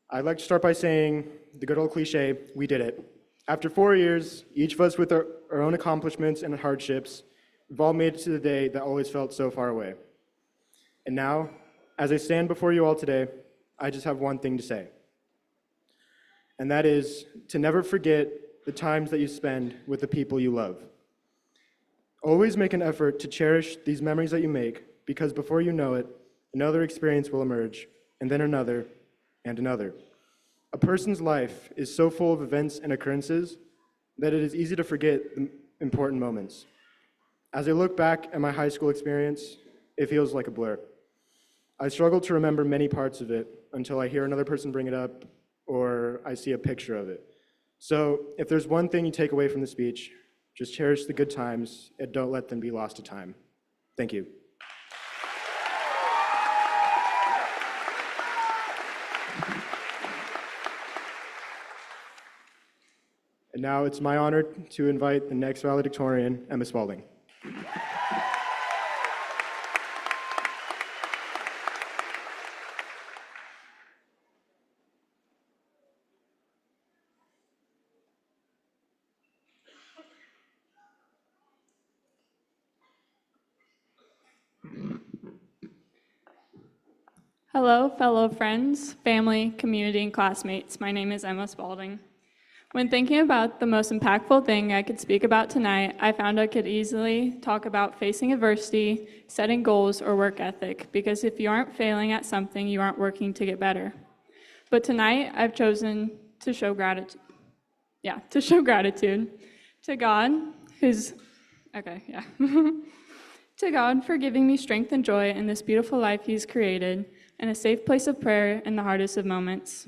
I'd like to start by saying the good old cliche, we did it. After 4 years, each of us with our own accomplishments and hardships, we've all made it to the day that always felt so far away. And now, as I stand before you all today, I just have one thing to say. And that is to never forget the times that you spend with the people you love. Always make an effort to cherish these memories that you make, because before you know it, another experience will emerge, and then another, and another. A person's life is so full of events and occurrences that it is easy to forget the important moments. As I look back at my high school experience, it feels like a blur. I struggle to remember many parts of it until I hear another person bring it up or I see a picture of it. So if there's one thing you take away from the speech, just cherish the good times and don't let them be lost to time. Thank you. And now it's my honor to invite the next valedictorian, Emma Spalding. Hello, fellow friends, family, community, and classmates. My name is Emma Spalding. When thinking about the most impactful thing I could speak about tonight, I found I could easily talk about facing adversity, setting goals, or work ethic, because if you aren't failing at something, you aren't working to get better. But tonight, I've chosen to show gratitude. To show gratitude to God, to God for giving me strength and joy in this beautiful life He's created, and a safe place of prayer in the hardest of moments.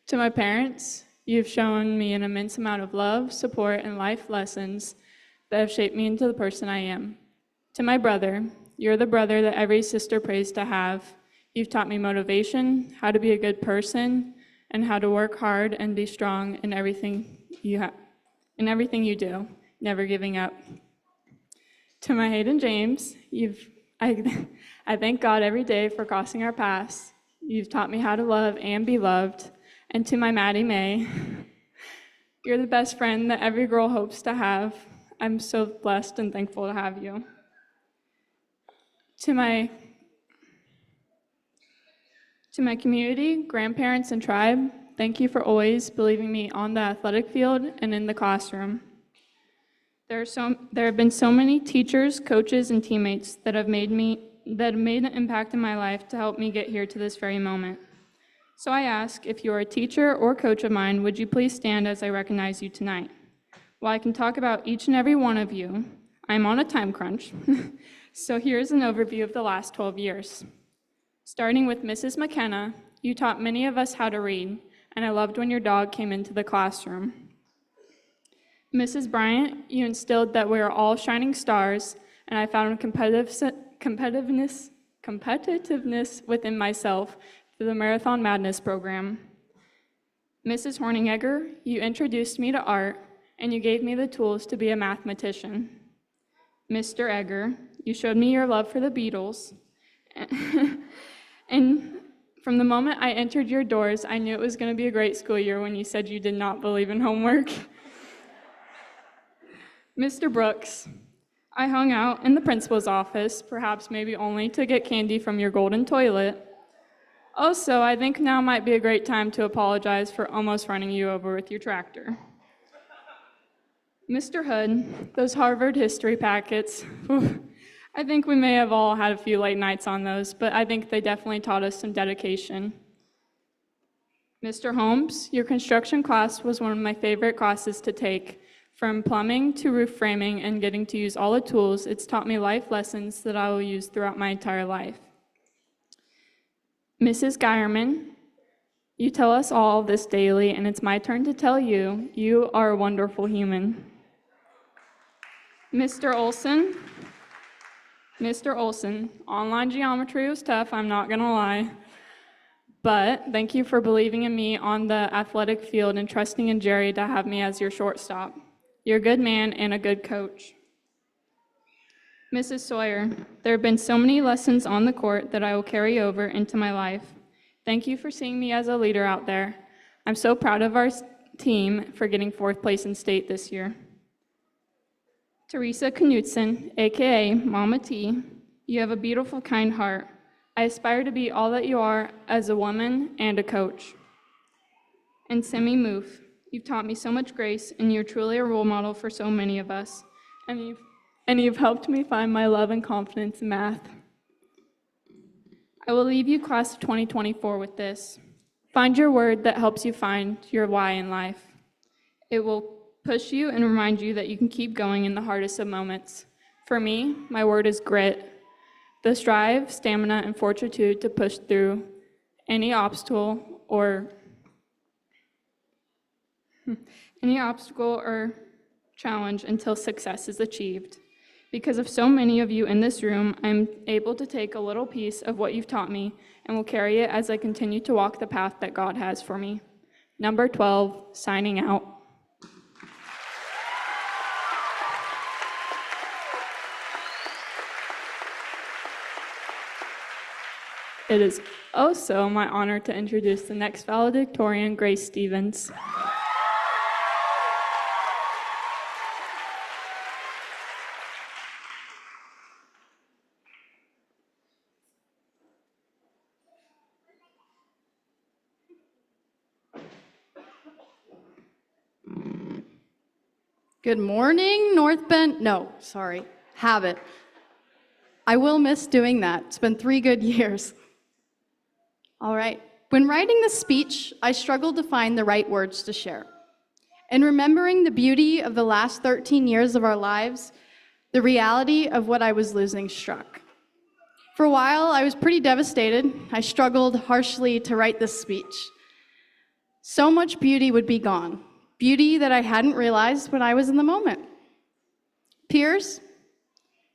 To my parents, you've shown me an immense amount of love, support, and life lessons that have shaped me into the person I am. To my brother, you're the brother that every sister prays to have. You've taught me motivation, how to be a good person, and how to work hard and be strong in everything you do, never giving up. To my Hayden James, I thank God every day for crossing our paths. You've taught me how to love and be loved. And to my Maddie May, you're the best friend that every girl hopes to have. I'm so blessed and thankful to have you. To my community, grandparents, and tribe, thank you for always believing me on the athletic field and in the classroom. There have been so many teachers, coaches, and teammates that have made an impact in my life to help me get here to this very moment. So I ask, if you're a teacher or coach of mine, would you please stand as I recognize you tonight? While I can talk about each and every one of you, I'm on a time crunch. So here's an overview of the last 12 years. Starting with Mrs. McKenna, you taught many of us how to read, and I loved when your dog came into the classroom. Mrs. Bryant, you instilled that we are all shining stars, and I found competitiveness within myself through the Marathon Madness program. Mrs. Horningegger, you introduced me to art, and you gave me the tools to be a mathematician. Mr. Egger, you showed me your love for the Beatles, and from the moment I entered your doors, I knew it was going to be a great school year when you said you did not believe in homework. Mr. Brooks, I hung out in the principal's office, perhaps maybe only to get candy from your golden toilet. Also, I think now might be a great time to apologize for almost running you over with your tractor. Mr. Hood, those Harvard history packets, I think we may have all had a few late nights on those, but I think they definitely taught us some dedication. Mr. Holmes, your construction class was one of my favorite classes to take. From plumbing to roof framing and getting to use all the tools, it's taught me life lessons that I will use throughout my entire life. Mrs. Geierman, you tell us all this daily, and it's my turn to tell you, you are a wonderful human. Mr. Olson, online geometry was tough, I'm not gonna lie. But thank you for believing in me on the athletic field and trusting in Jerry to have me as your shortstop. You're a good man and a good coach. Mrs. Sawyer, there have been so many lessons on the court that I will carry over into my life. Thank you for seeing me as a leader out there. I'm so proud of our team for getting 4th place in state this year. Teresa Knudsen, AKA Mama T, you have a beautiful, kind heart. I aspire to be all that you are as a woman and a coach. And Simi Moof, you've taught me so much grace, and you're truly a role model for so many of us. And you've helped me find my love and confidence in math. I will leave you, class of 2024, with this. Find your word that helps you find your why in life. It will push you and remind you that you can keep going in the hardest of moments. For me, my word is grit. The strive, stamina, and fortitude to push through any obstacle or challenge until success is achieved. Because of so many of you in this room, I'm able to take a little piece of what you've taught me and will carry it as I continue to walk the path that God has for me. Number 12, signing out. It is also my honor to introduce the next valedictorian, Grace Stevens. Good morning, North Bend. No, sorry, Habit. I will miss doing that. It's been 3 good years. All right. When writing this speech, I struggled to find the right words to share. In remembering the beauty of the last 13 years of our lives, the reality of what I was losing struck. For a while, I was pretty devastated. I struggled harshly to write this speech. So much beauty would be gone. Beauty that I hadn't realized when I was in the moment. Peers,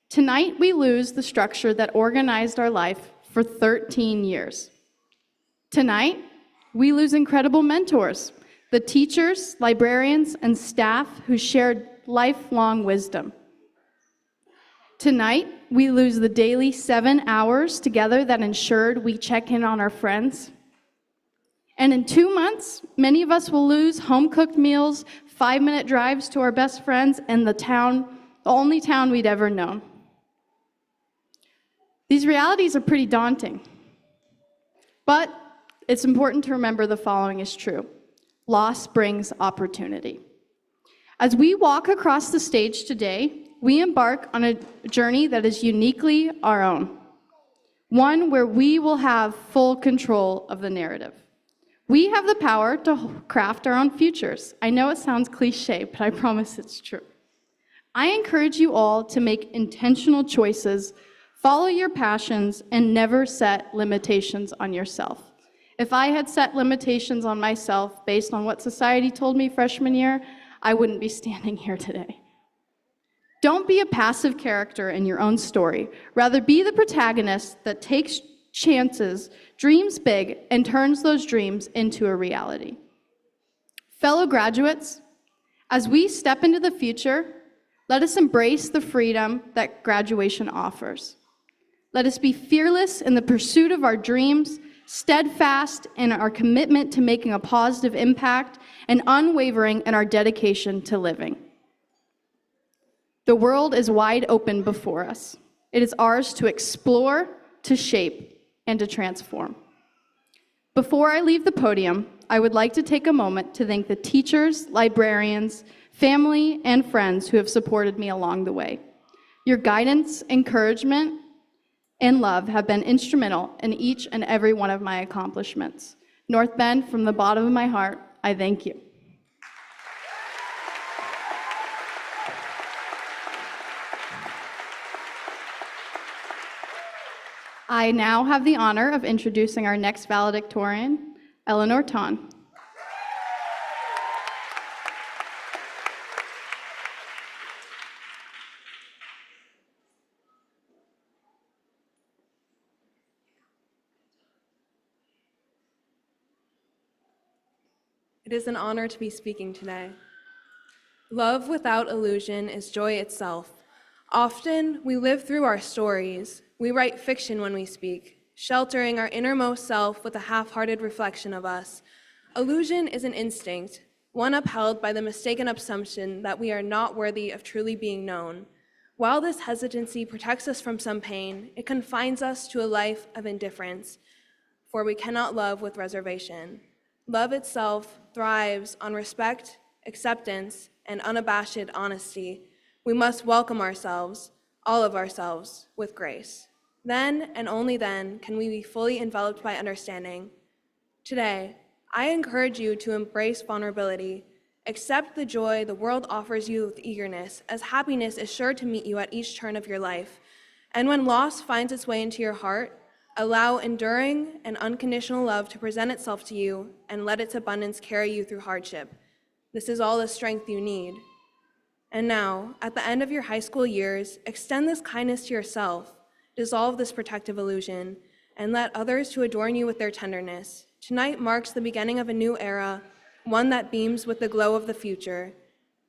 tonight we lose the structure that organized our life for 13 years. Tonight, we lose incredible mentors, the teachers, librarians, and staff who shared lifelong wisdom. Tonight, we lose the daily 7 hours together that ensured we check in on our friends. And in 2 months, many of us will lose home-cooked meals, 5-minute drives to our best friends, and the only town we'd ever known. These realities are pretty daunting. But it's important to remember the following is true. Loss brings opportunity. As we walk across the stage today, we embark on a journey that is uniquely our own. One where we will have full control of the narrative. We have the power to craft our own futures. I know it sounds cliche, but I promise it's true. I encourage you all to make intentional choices, follow your passions, and never set limitations on yourself. If I had set limitations on myself based on what society told me freshman year, I wouldn't be standing here today. Don't be a passive character in your own story. Rather, be the protagonist that takes chances, dreams big, and turns those dreams into a reality. Fellow graduates, as we step into the future, let us embrace the freedom that graduation offers. Let us be fearless in the pursuit of our dreams, steadfast in our commitment to making a positive impact, and unwavering in our dedication to living. The world is wide open before us. It is ours to explore, to shape, and to transform. Before I leave the podium, I would like to take a moment to thank the teachers, librarians, family, and friends who have supported me along the way. Your guidance, encouragement, and love have been instrumental in each and every one of my accomplishments. North Bend, from the bottom of my heart, I thank you. I now have the honor of introducing our next valedictorian, Eleanor Ton. It is an honor to be speaking today. Love without illusion is joy itself. Often, we live through our stories. We write fiction when we speak, sheltering our innermost self with a half-hearted reflection of us. Illusion is an instinct, one upheld by the mistaken assumption that we are not worthy of truly being known. While this hesitancy protects us from some pain, it confines us to a life of indifference, for we cannot love with reservation. Love itself thrives on respect, acceptance, and unabashed honesty. We must welcome ourselves, all of ourselves, with grace. Then and only then can we be fully enveloped by understanding. Today, I encourage you to embrace vulnerability. Accept the joy the world offers you with eagerness, as happiness is sure to meet you at each turn of your life. And when loss finds its way into your heart, allow enduring and unconditional love to present itself to you and let its abundance carry you through hardship. This is all the strength you need. And now, at the end of your high school years, extend this kindness to yourself, dissolve this protective illusion, and let others to adorn you with their tenderness. Tonight marks the beginning of a new era, one that beams with the glow of the future.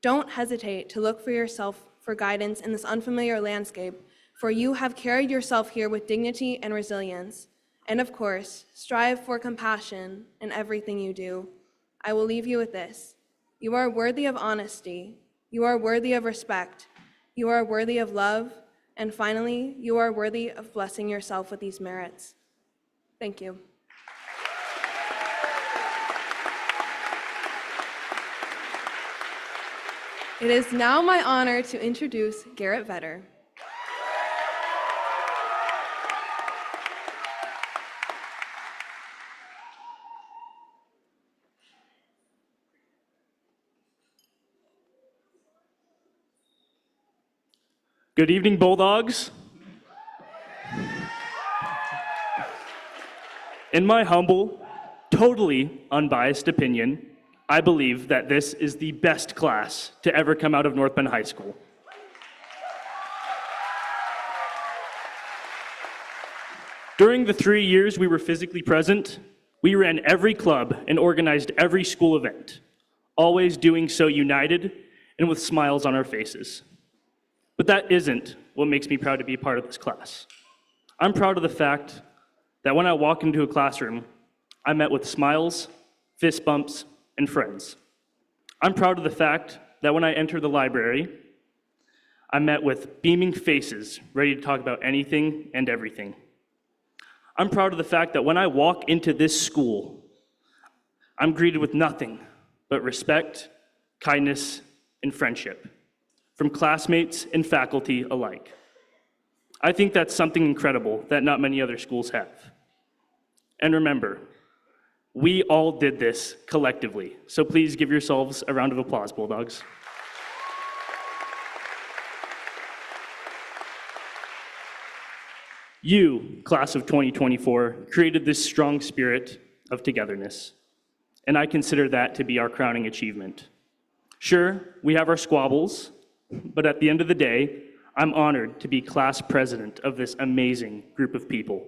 Don't hesitate to look for yourself for guidance in this unfamiliar landscape, for you have carried yourself here with dignity and resilience. And of course, strive for compassion in everything you do. I will leave you with this. You are worthy of honesty. You are worthy of respect. You are worthy of love. And finally, you are worthy of blessing yourself with these merits. Thank you. It is now my honor to introduce Garrett Vetter. Good evening, Bulldogs. In my humble, totally unbiased opinion, I believe that this is the best class to ever come out of North Bend High School. During the 3 years we were physically present, we ran every club and organized every school event, always doing so united and with smiles on our faces. But that isn't what makes me proud to be a part of this class. I'm proud of the fact that when I walk into a classroom, I'm met with smiles, fist bumps, and friends. I'm proud of the fact that when I enter the library, I'm met with beaming faces, ready to talk about anything and everything. I'm proud of the fact that when I walk into this school, I'm greeted with nothing but respect, kindness, and friendship from classmates and faculty alike. I think that's something incredible that not many other schools have. And remember, we all did this collectively, so please give yourselves a round of applause, Bulldogs. You, class of 2024, created this strong spirit of togetherness, and I consider that to be our crowning achievement. Sure, we have our squabbles, but at the end of the day, I'm honored to be class president of this amazing group of people.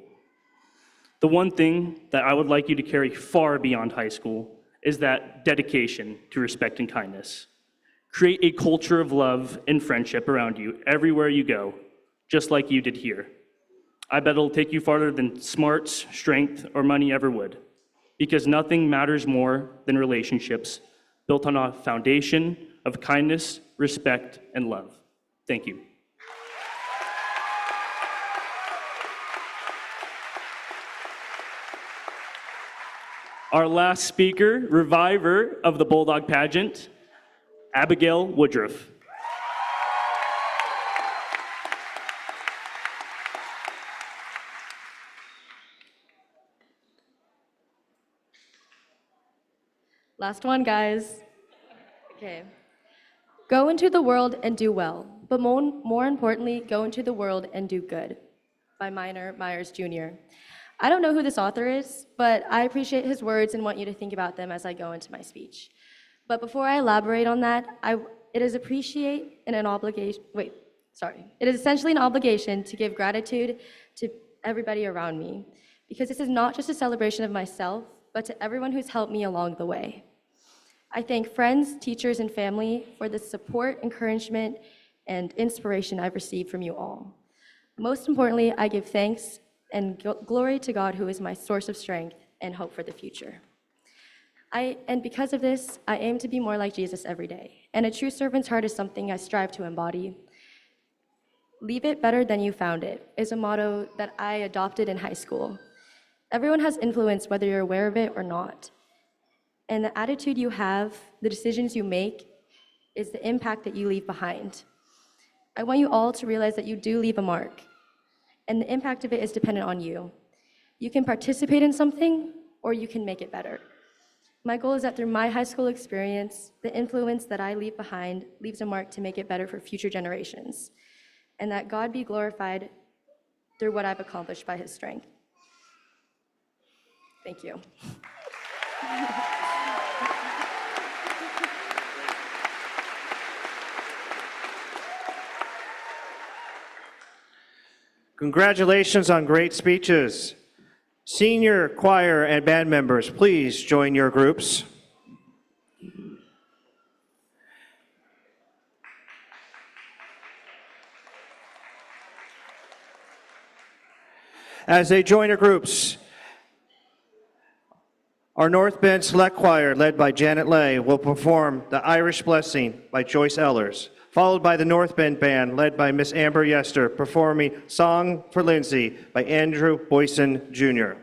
The one thing that I would like you to carry far beyond high school is that dedication to respect and kindness. Create a culture of love and friendship around you everywhere you go, just like you did here. I bet it'll take you farther than smarts, strength, or money ever would, because nothing matters more than relationships built on a foundation of kindness, respect, and love. Thank you. Our last speaker, reviver of the Bulldog pageant, Abigail Woodruff. Last one, guys. Okay. Go into the world and do well, but more importantly, go into the world and do good, by Minor Myers Jr. I don't know who this author is, but I appreciate his words and want you to think about them as I go into my speech. But before I elaborate on that, it is essentially an obligation to give gratitude to everybody around me, because this is not just a celebration of myself, but to everyone who's helped me along the way. I thank friends, teachers, and family for the support, encouragement, and inspiration I've received from you all. Most importantly, I give thanks and glory to God, who is my source of strength and hope for the future. And because of this, I aim to be more like Jesus every day, and a true servant's heart is something I strive to embody. Leave it better than you found it is a motto that I adopted in high school. Everyone has influence, whether you're aware of it or not. And the attitude you have, the decisions you make, is the impact that you leave behind. I want you all to realize that you do leave a mark. and the impact of it is dependent on you. You can participate in something, or you can make it better. My goal is that through my high school experience, the influence that I leave behind leaves a mark to make it better for future generations, and that God be glorified through what I've accomplished by his strength. Thank you. Congratulations on great speeches. Senior choir and band members, please join your groups. As they join their groups, our North Bend Select Choir, led by Janet Lay, will perform The Irish Blessing by Joyce Ellers, followed by the North Bend Band, led by Miss Amber Yester, performing Song for Lindsay by Andrew Boyson, Jr.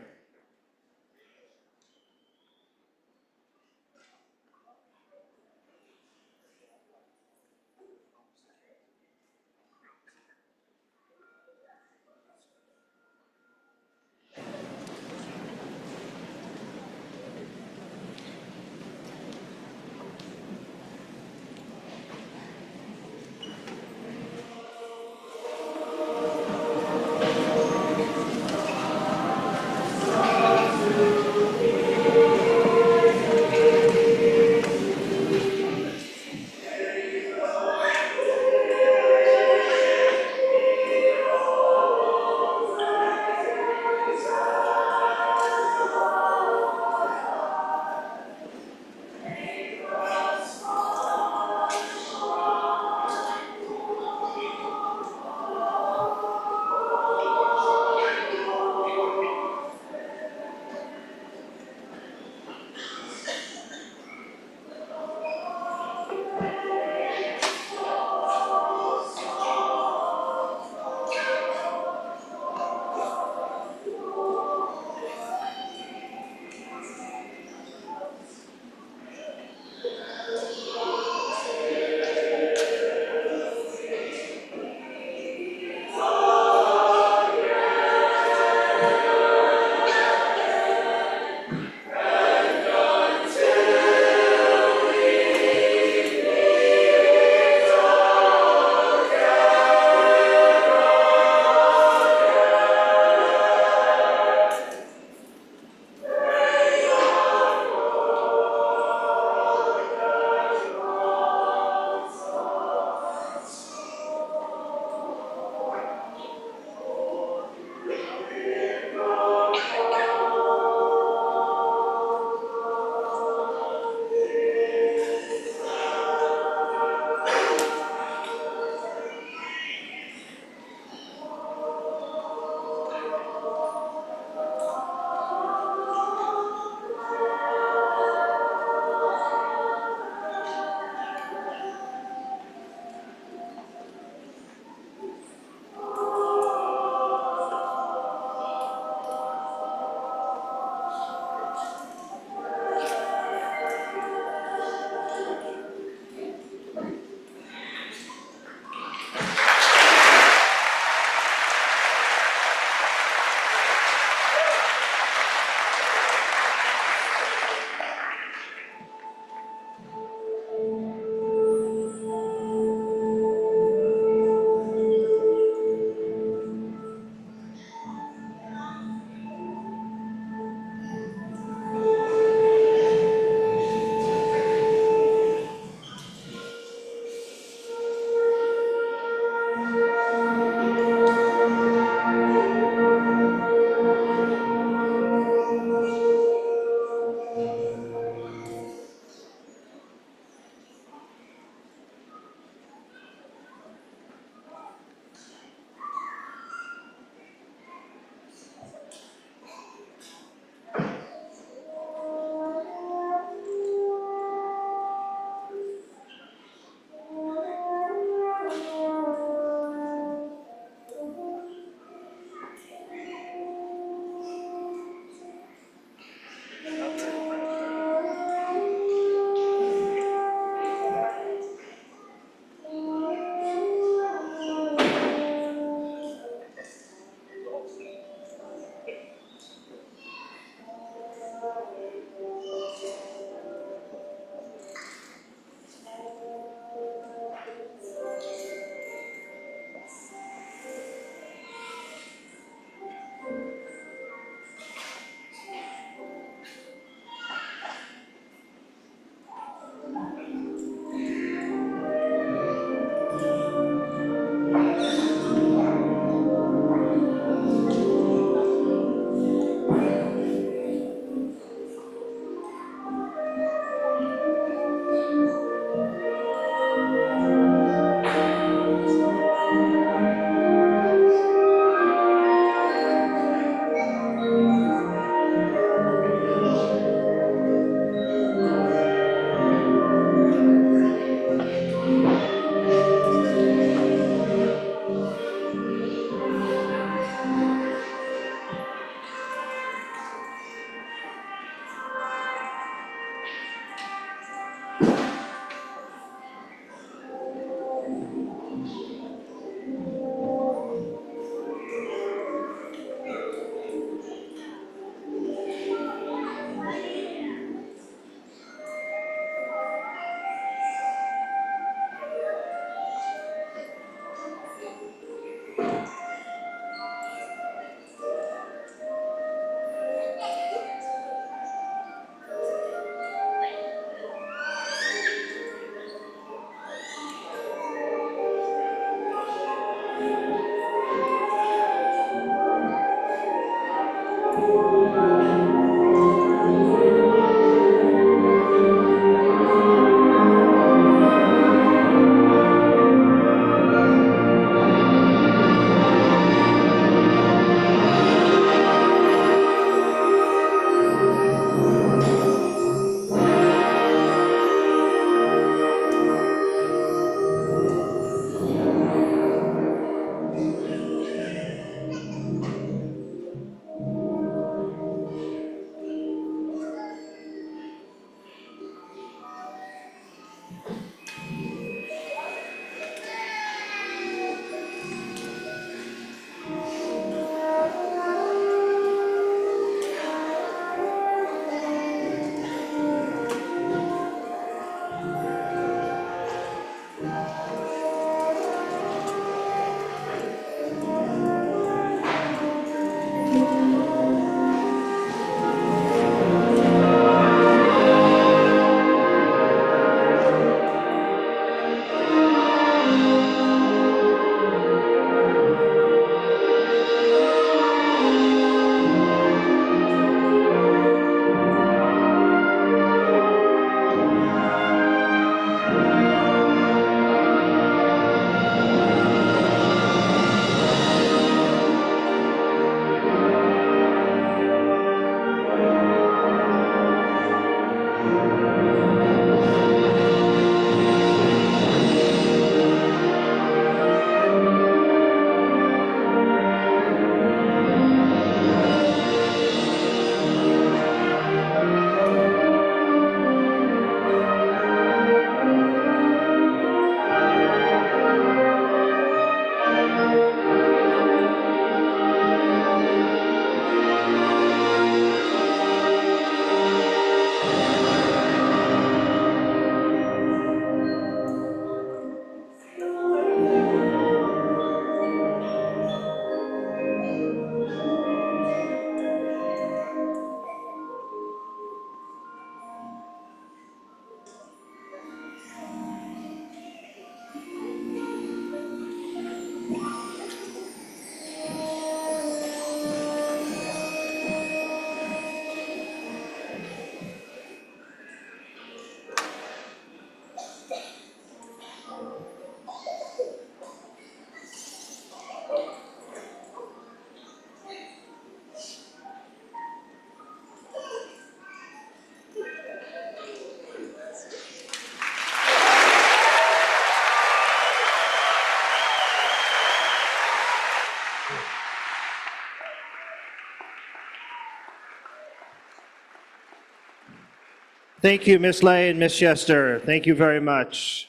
Thank you, Ms. Lay and Ms. Yester. Thank you very much.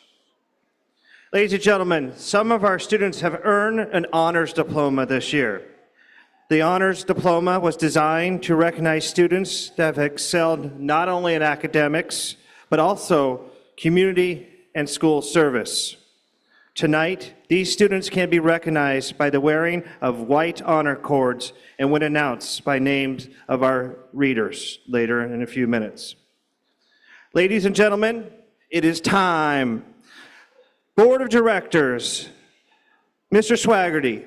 Ladies and gentlemen, some of our students have earned an honors diploma this year. The honors diploma was designed to recognize students that have excelled not only in academics, but also community and school service. Tonight, these students can be recognized by the wearing of white honor cords and when announced by names of our readers later in a few minutes. Ladies and gentlemen, it is time. Board of Directors, Mr. Swaggerty,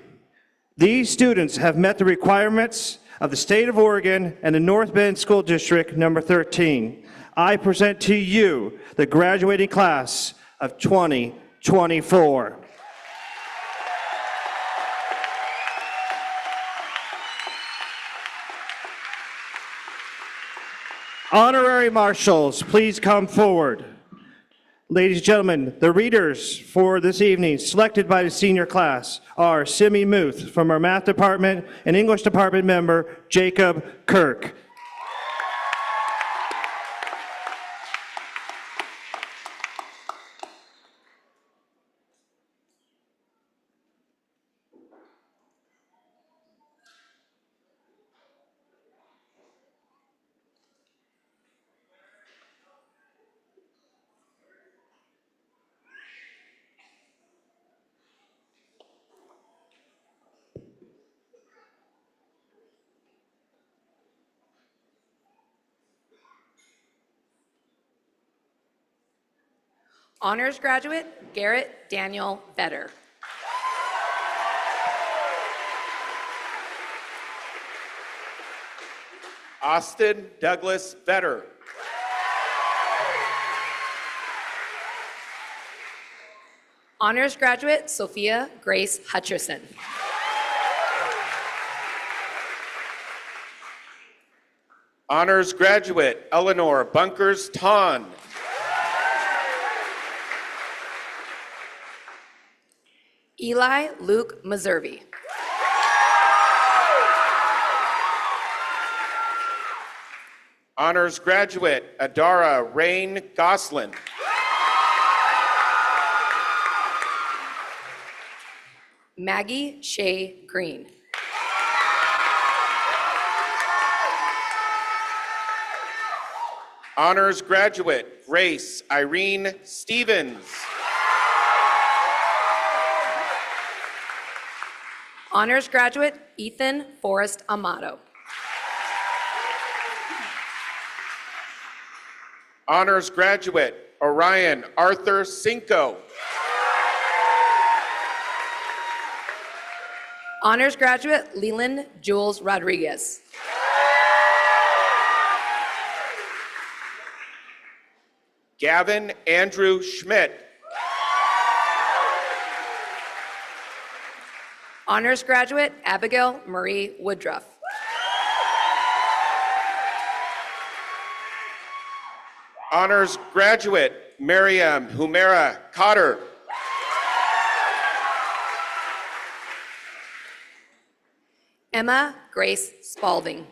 these students have met the requirements of the state of Oregon and the North Bend School District number 13. I present to you the graduating class of 2024. Honorary marshals, please come forward. Ladies and gentlemen, the readers for this evening selected by the senior class are Simi Muth from our math department and English department member Jacob Kirk. Honors graduate, Garrett Daniel Vetter. Austin Douglas Vetter. Honors graduate, Sophia Grace Hutcherson. Honors graduate, Eleanor Bunkers Ton. Eli Luke Meservy. Honors graduate, Adara Rain Goslin. Maggie Shea Green. Honors graduate, Grace Irene Stevens. Honors graduate, Ethan Forrest Amato. Honors graduate, Orion Arthur Cinco. Honors graduate, Leland Jules Rodriguez. Gavin Andrew Schmidt. Honors graduate, Abigail Marie Woodruff. Honors graduate, Miriam Humera Cotter. Emma Grace Spalding.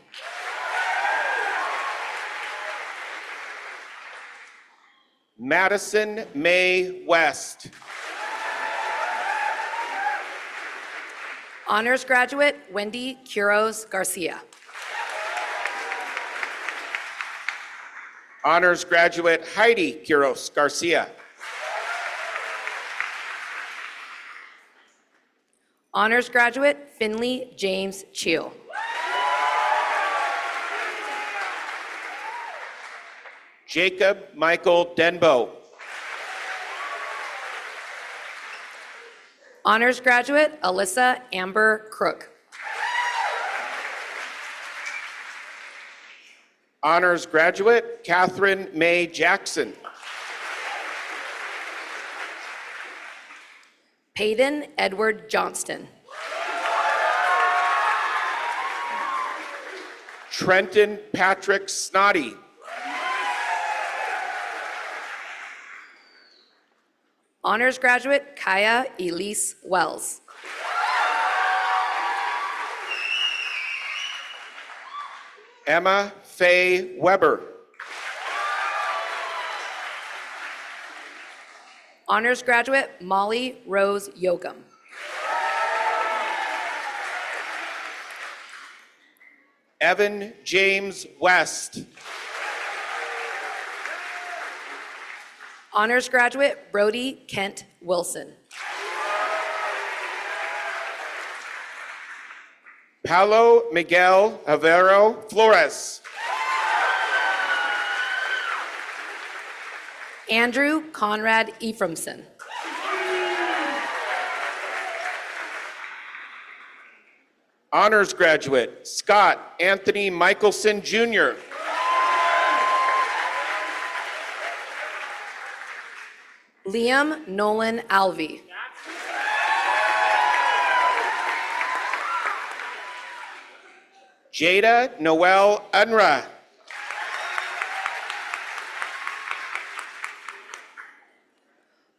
Madison May West. Honors graduate, Wendy Quiroz Garcia. Honors graduate, Heidi Quiroz Garcia. Honors graduate, Finley James Cheel. Jacob Michael Denbo. Honors graduate, Alyssa Amber Crook. Honors graduate, Catherine May Jackson. Peyton Edward Johnston. Trenton Patrick Snoddy. Honors graduate, Kaya Elise Wells. Emma Faye Weber. Honors graduate Molly Rose Yoakum. Evan James West. Honors graduate Brody Kent Wilson. Paulo Miguel Javero Flores. Andrew Conrad Ephraimson. Honors graduate Scott Anthony Michelson Jr. Liam Nolan Alvey. Jada Noel Unra.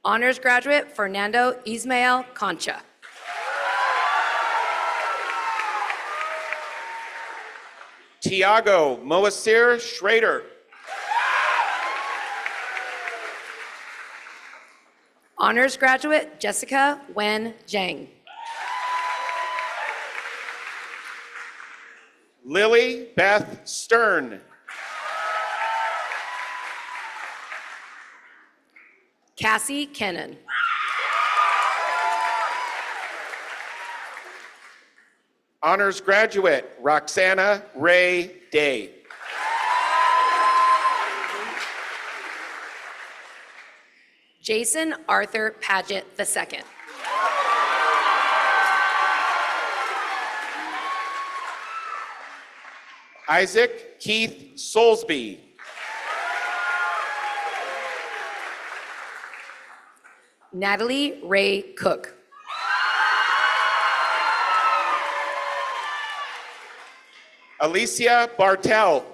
Honors graduate Fernando Ismael Concha. Tiago Moasir Schrader. Honors graduate Jessica Wen Zhang. Lily Beth Stern. Cassie Kennan. Honors graduate Roxana Ray Day. Jason Arthur Paget II. Isaac Keith Soulsby. Natalie Ray Cook. Alicia Bartel.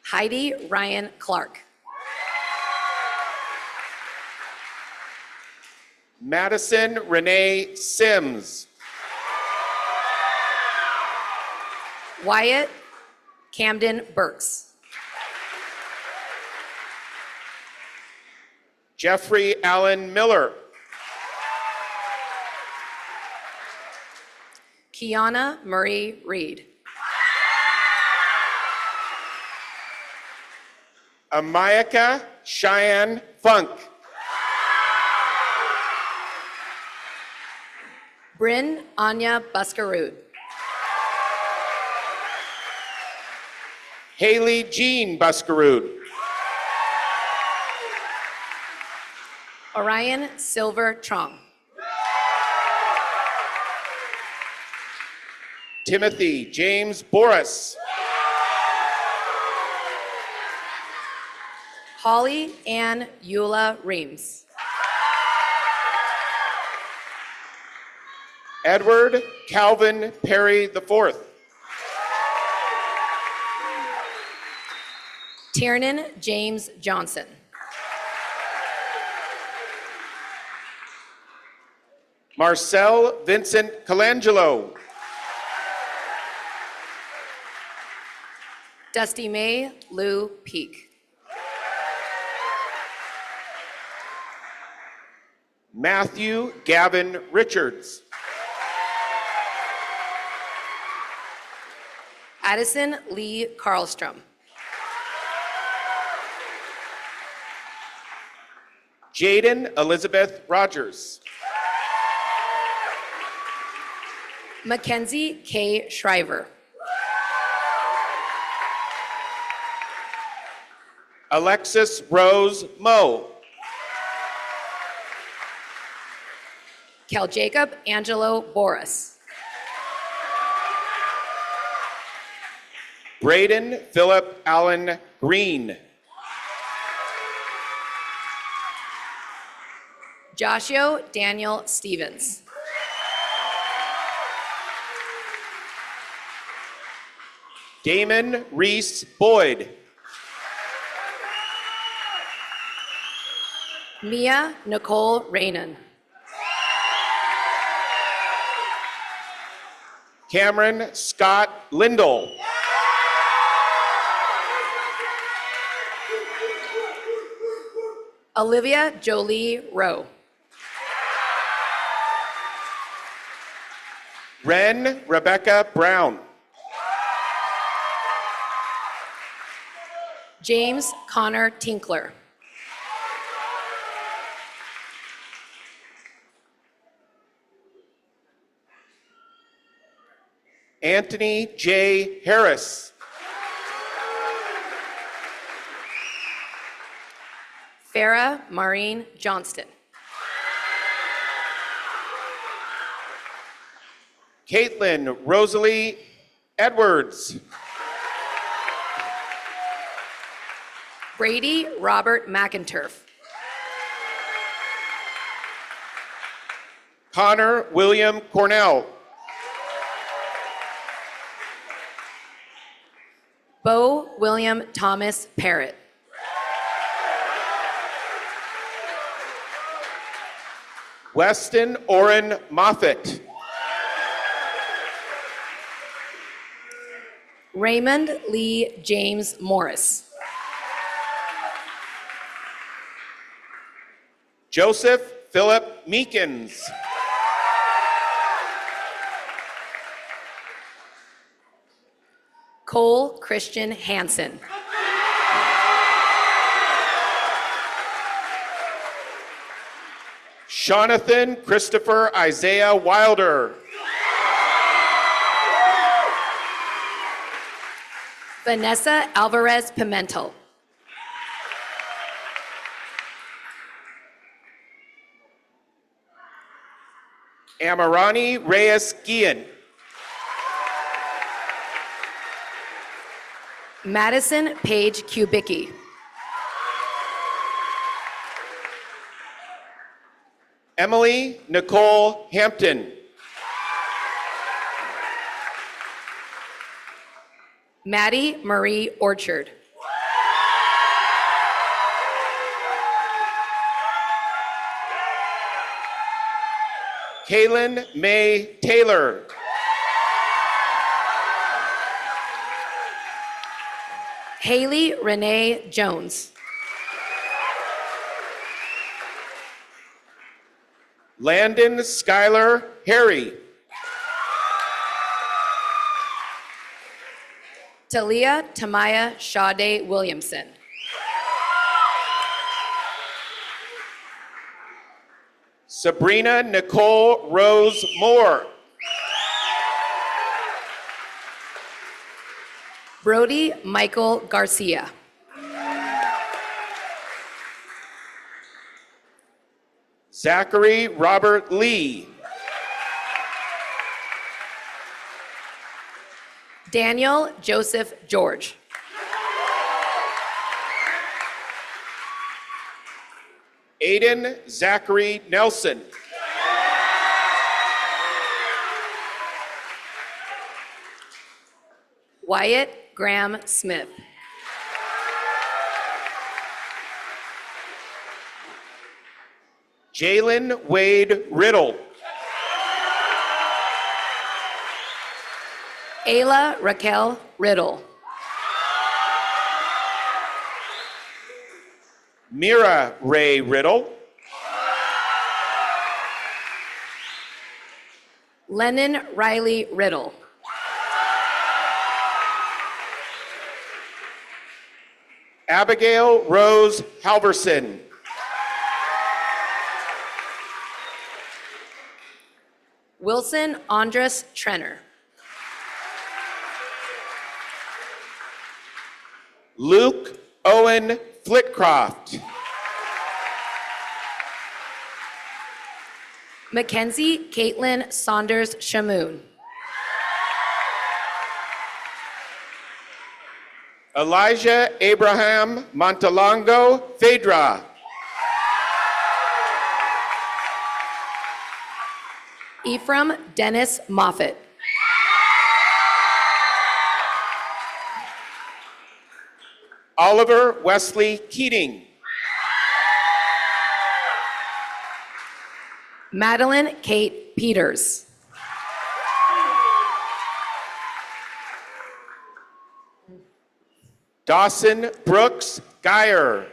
Heidi Ryan Clark. Madison Renee Sims. Wyatt Camden Burks. Jeffrey Allen Miller. Kiana Murray Reed. Amayaka Cheyenne Funk. Bryn Anya Buscarud. Haley Jean Buscarud. Orion Silver Trong. Timothy James Boris. Holly Ann Eula Reams. Edward Calvin Perry IV. Tiernan James Johnson. Marcel Vincent Colangelo. Dusty May Lou Peak. Matthew Gavin Richards. Addison Lee Carlstrom. Jaden Elizabeth Rogers. Mackenzie K. Shriver. Alexis Rose Moe. Kel Jacob Angelo Boris. Braden Philip Allen Green. Joshua Daniel Stevens. Damon Reese Boyd. Mia Nicole Raynon. Cameron Scott Lindell. Olivia Jolie Rowe. Ren Rebecca Brown. James Connor Tinkler. Anthony J. Harris. Farah Maureen Johnston. Caitlin Rosalie Edwards. Brady Robert McInturf. Connor William Cornell. Bo William Thomas Parrott. Weston Orrin Moffett. Raymond Lee James Morris. Joseph Philip Meekins. Cole Christian Hansen. Jonathan Christopher Isaiah Wilder. Vanessa Alvarez Pimentel. Amarani Reyes Guillen. Madison Page Kubicki. Emily Nicole Hampton. Maddie Marie Orchard. Kaylin May Taylor. Haley Renee Jones. Landon Skylar Harry. Talia Tamaya Sade Williamson. Sabrina Nicole Rose Moore. Brody Michael Garcia. Zachary Robert Lee. Daniel Joseph George. Aiden Zachary Nelson. Wyatt Graham Smith. Jalen Wade Riddle. Ayla Raquel Riddle. Mira Ray Riddle. Lennon Riley Riddle. Abigail Rose Halverson. Wilson Andres Trenner. Luke Owen Flitcroft. Mackenzie Caitlin Saunders Shamoon. Elijah Abraham Montalongo Phaedra. Ephraim Dennis Moffett. Oliver Wesley Keating. Madeline Kate Peters. Dawson Brooks Geyer.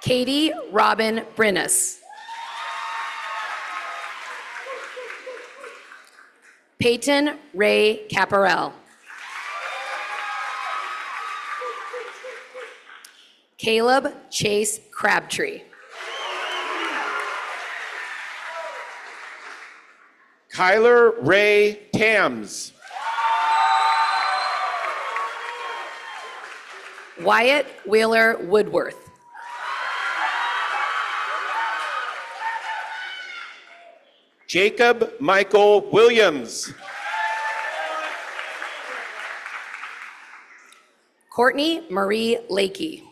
Katie Robin Brinnis. Peyton Ray Caparel. Caleb Chase Crabtree. Kyler Ray Tams. Wyatt Wheeler Woodworth. Jacob Michael Williams. Courtney Marie Lakey.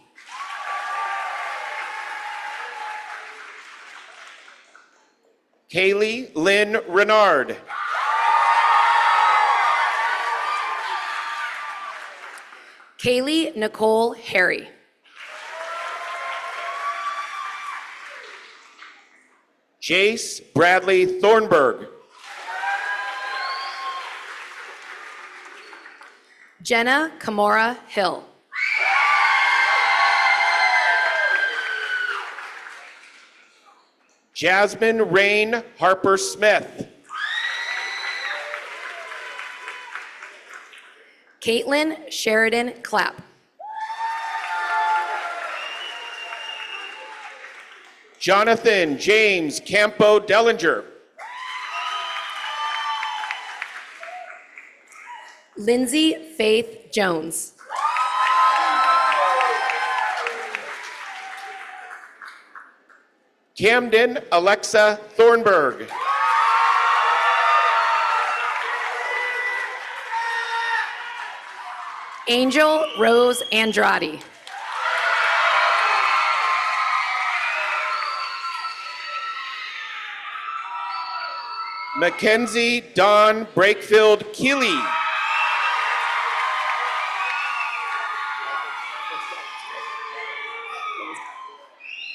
Kaylee Lynn Renard. Kaylee Nicole Harry. Jace Bradley Thornburg. Jenna Kamora Hill. Jasmine Rain Harper Smith. Caitlin Sheridan Clapp. Jonathan James Campo Dellinger. Lindsay Faith Jones. Camden Alexa Thornburg. Angel Rose Andrade. Mackenzie Dawn Brakefield Keeley.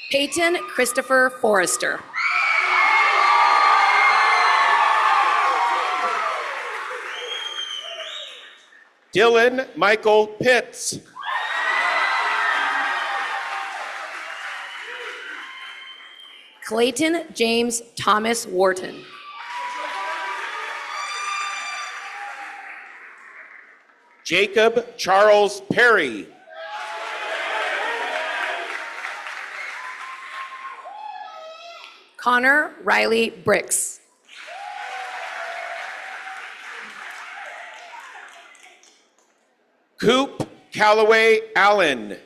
Peyton Christopher Forrester. Dylan Michael Pitts. Clayton James Thomas Wharton. Jacob Charles Perry. Connor Riley Bricks. Coop Calloway Allen.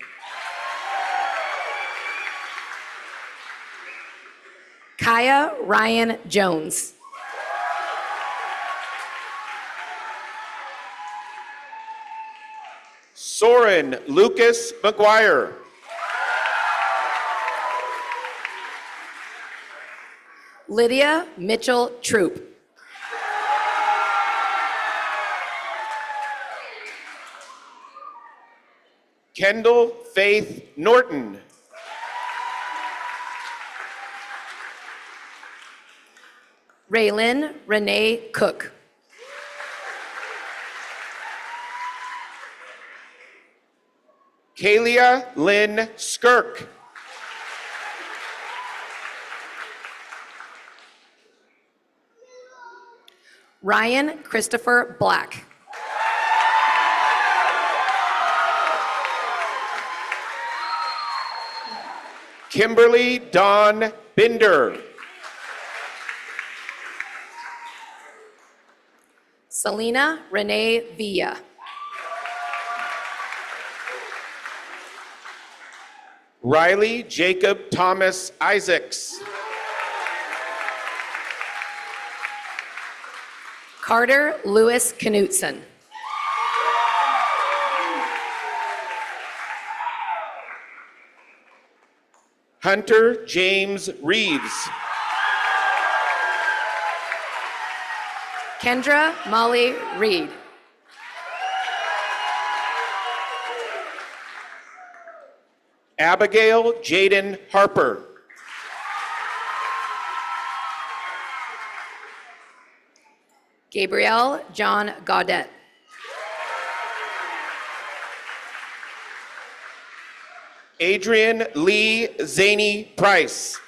Kaya Ryan Jones. Soren Lucas McGuire. Lydia Mitchell Troop. Kendall Faith Norton. Raylyn Renee Cook. Kalia Lynn Skirk. Ryan Christopher Black. Kimberly Dawn Binder. Selena Renee Villa. Riley Jacob Thomas Isaacs. Carter Lewis Knutson. Hunter James Reeves. Kendra Molly Reed. Abigail Jaden Harper. Gabrielle John Gaudet. Adrian Lee Zaney Price.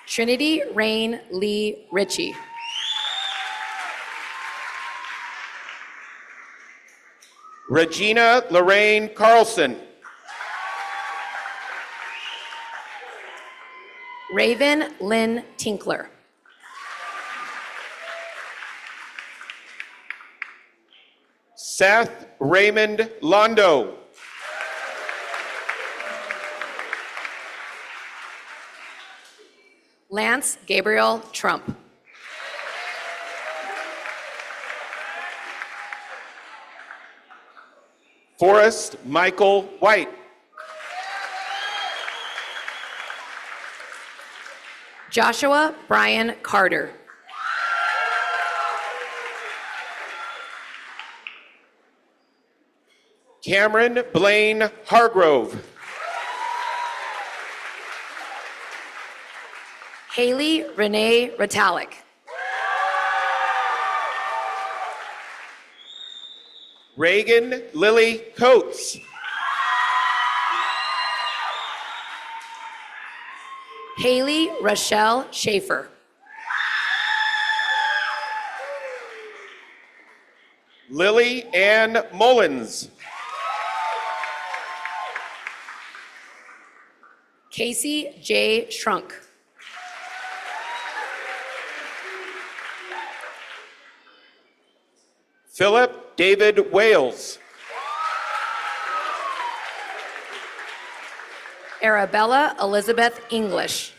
Trinity Rain Lee Ritchie. Regina Lorraine Carlson. Raven Lynn Tinkler. Seth Raymond Londo. Lance Gabriel Trump. Forrest Michael White. Joshua Brian Carter. Cameron Blaine Hargrove. Haley Renee Ritalik. Reagan Lily Coates. Haley Rochelle Schaefer. Lily Ann Mullins. Casey J. Shrunk. Philip David Wales. Arabella Elizabeth English.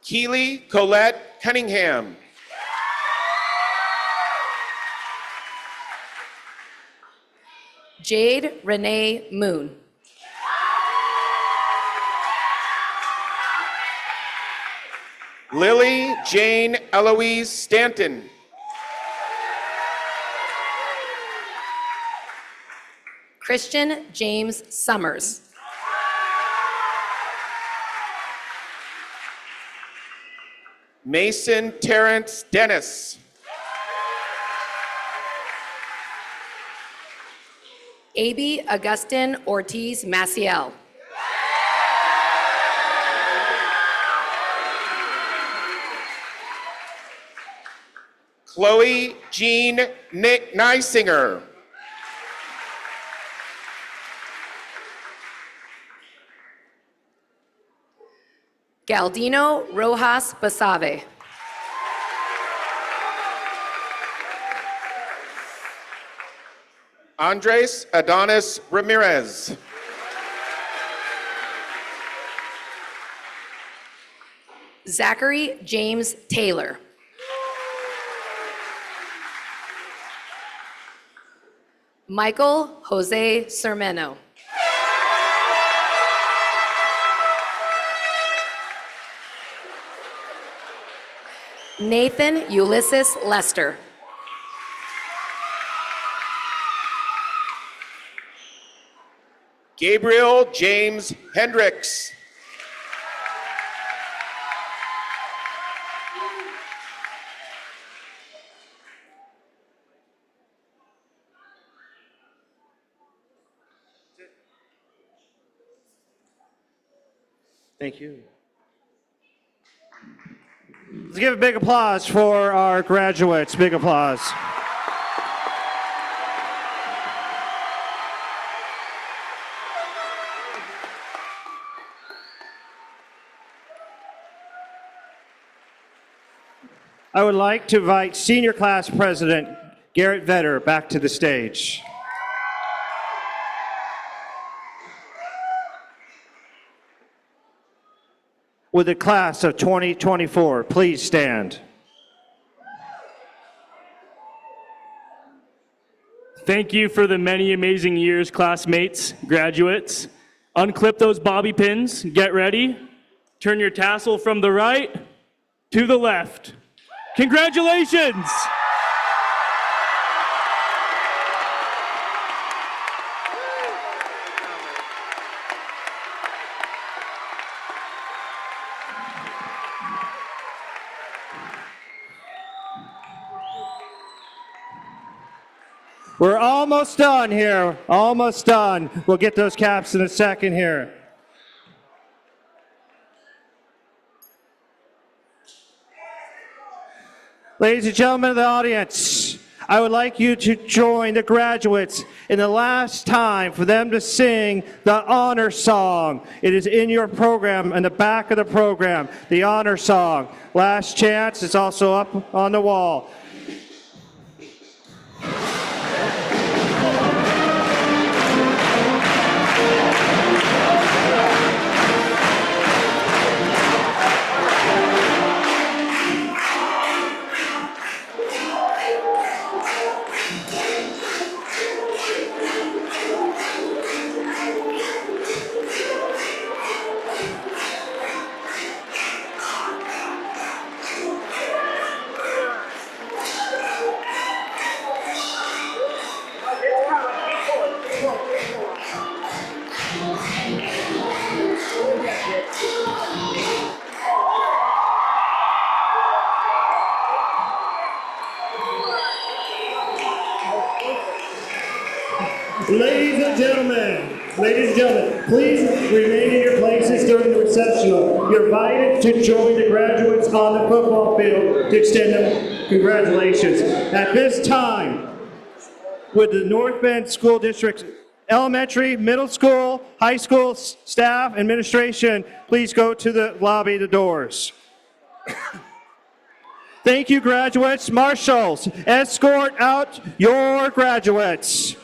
Keely Colette Cunningham. Jade Renee Moon. Lily Jane Eloise Stanton. Christian James Summers. Mason Terrence Dennis. A.B. Augustin Ortiz Maciel. Chloe Jean Neisinger. Galdino Rojas Basave. Andres Adonis Ramirez. Zachary James Taylor. Michael Jose Sermeno. Nathan Ulysses Lester. Gabriel James Hendricks. Thank you. Let's give a big applause for our graduates. Big applause. I would like to invite Senior Class President Garrett Vetter back to the stage. With the class of 2024, please stand. Thank you for the many amazing years, classmates, graduates. Unclip those bobby pins, get ready. Turn your tassel from the right to the left. Congratulations! We're almost done here, almost done. We'll get those caps in a second here. Ladies and gentlemen of the audience, I would like you to join the graduates in the last time for them to sing the honor song. It is in your program, in the back of the program, the honor song. Last chance, it's also up on the wall. Ladies and gentlemen, please remain in your places during the recessional. You're invited to join the graduates on the football field to extend them congratulations. At this time, would the North Bend School District elementary, middle school, high school staff, administration, please go to the lobby, the doors. Thank you, graduates. Marshals, escort out your graduates.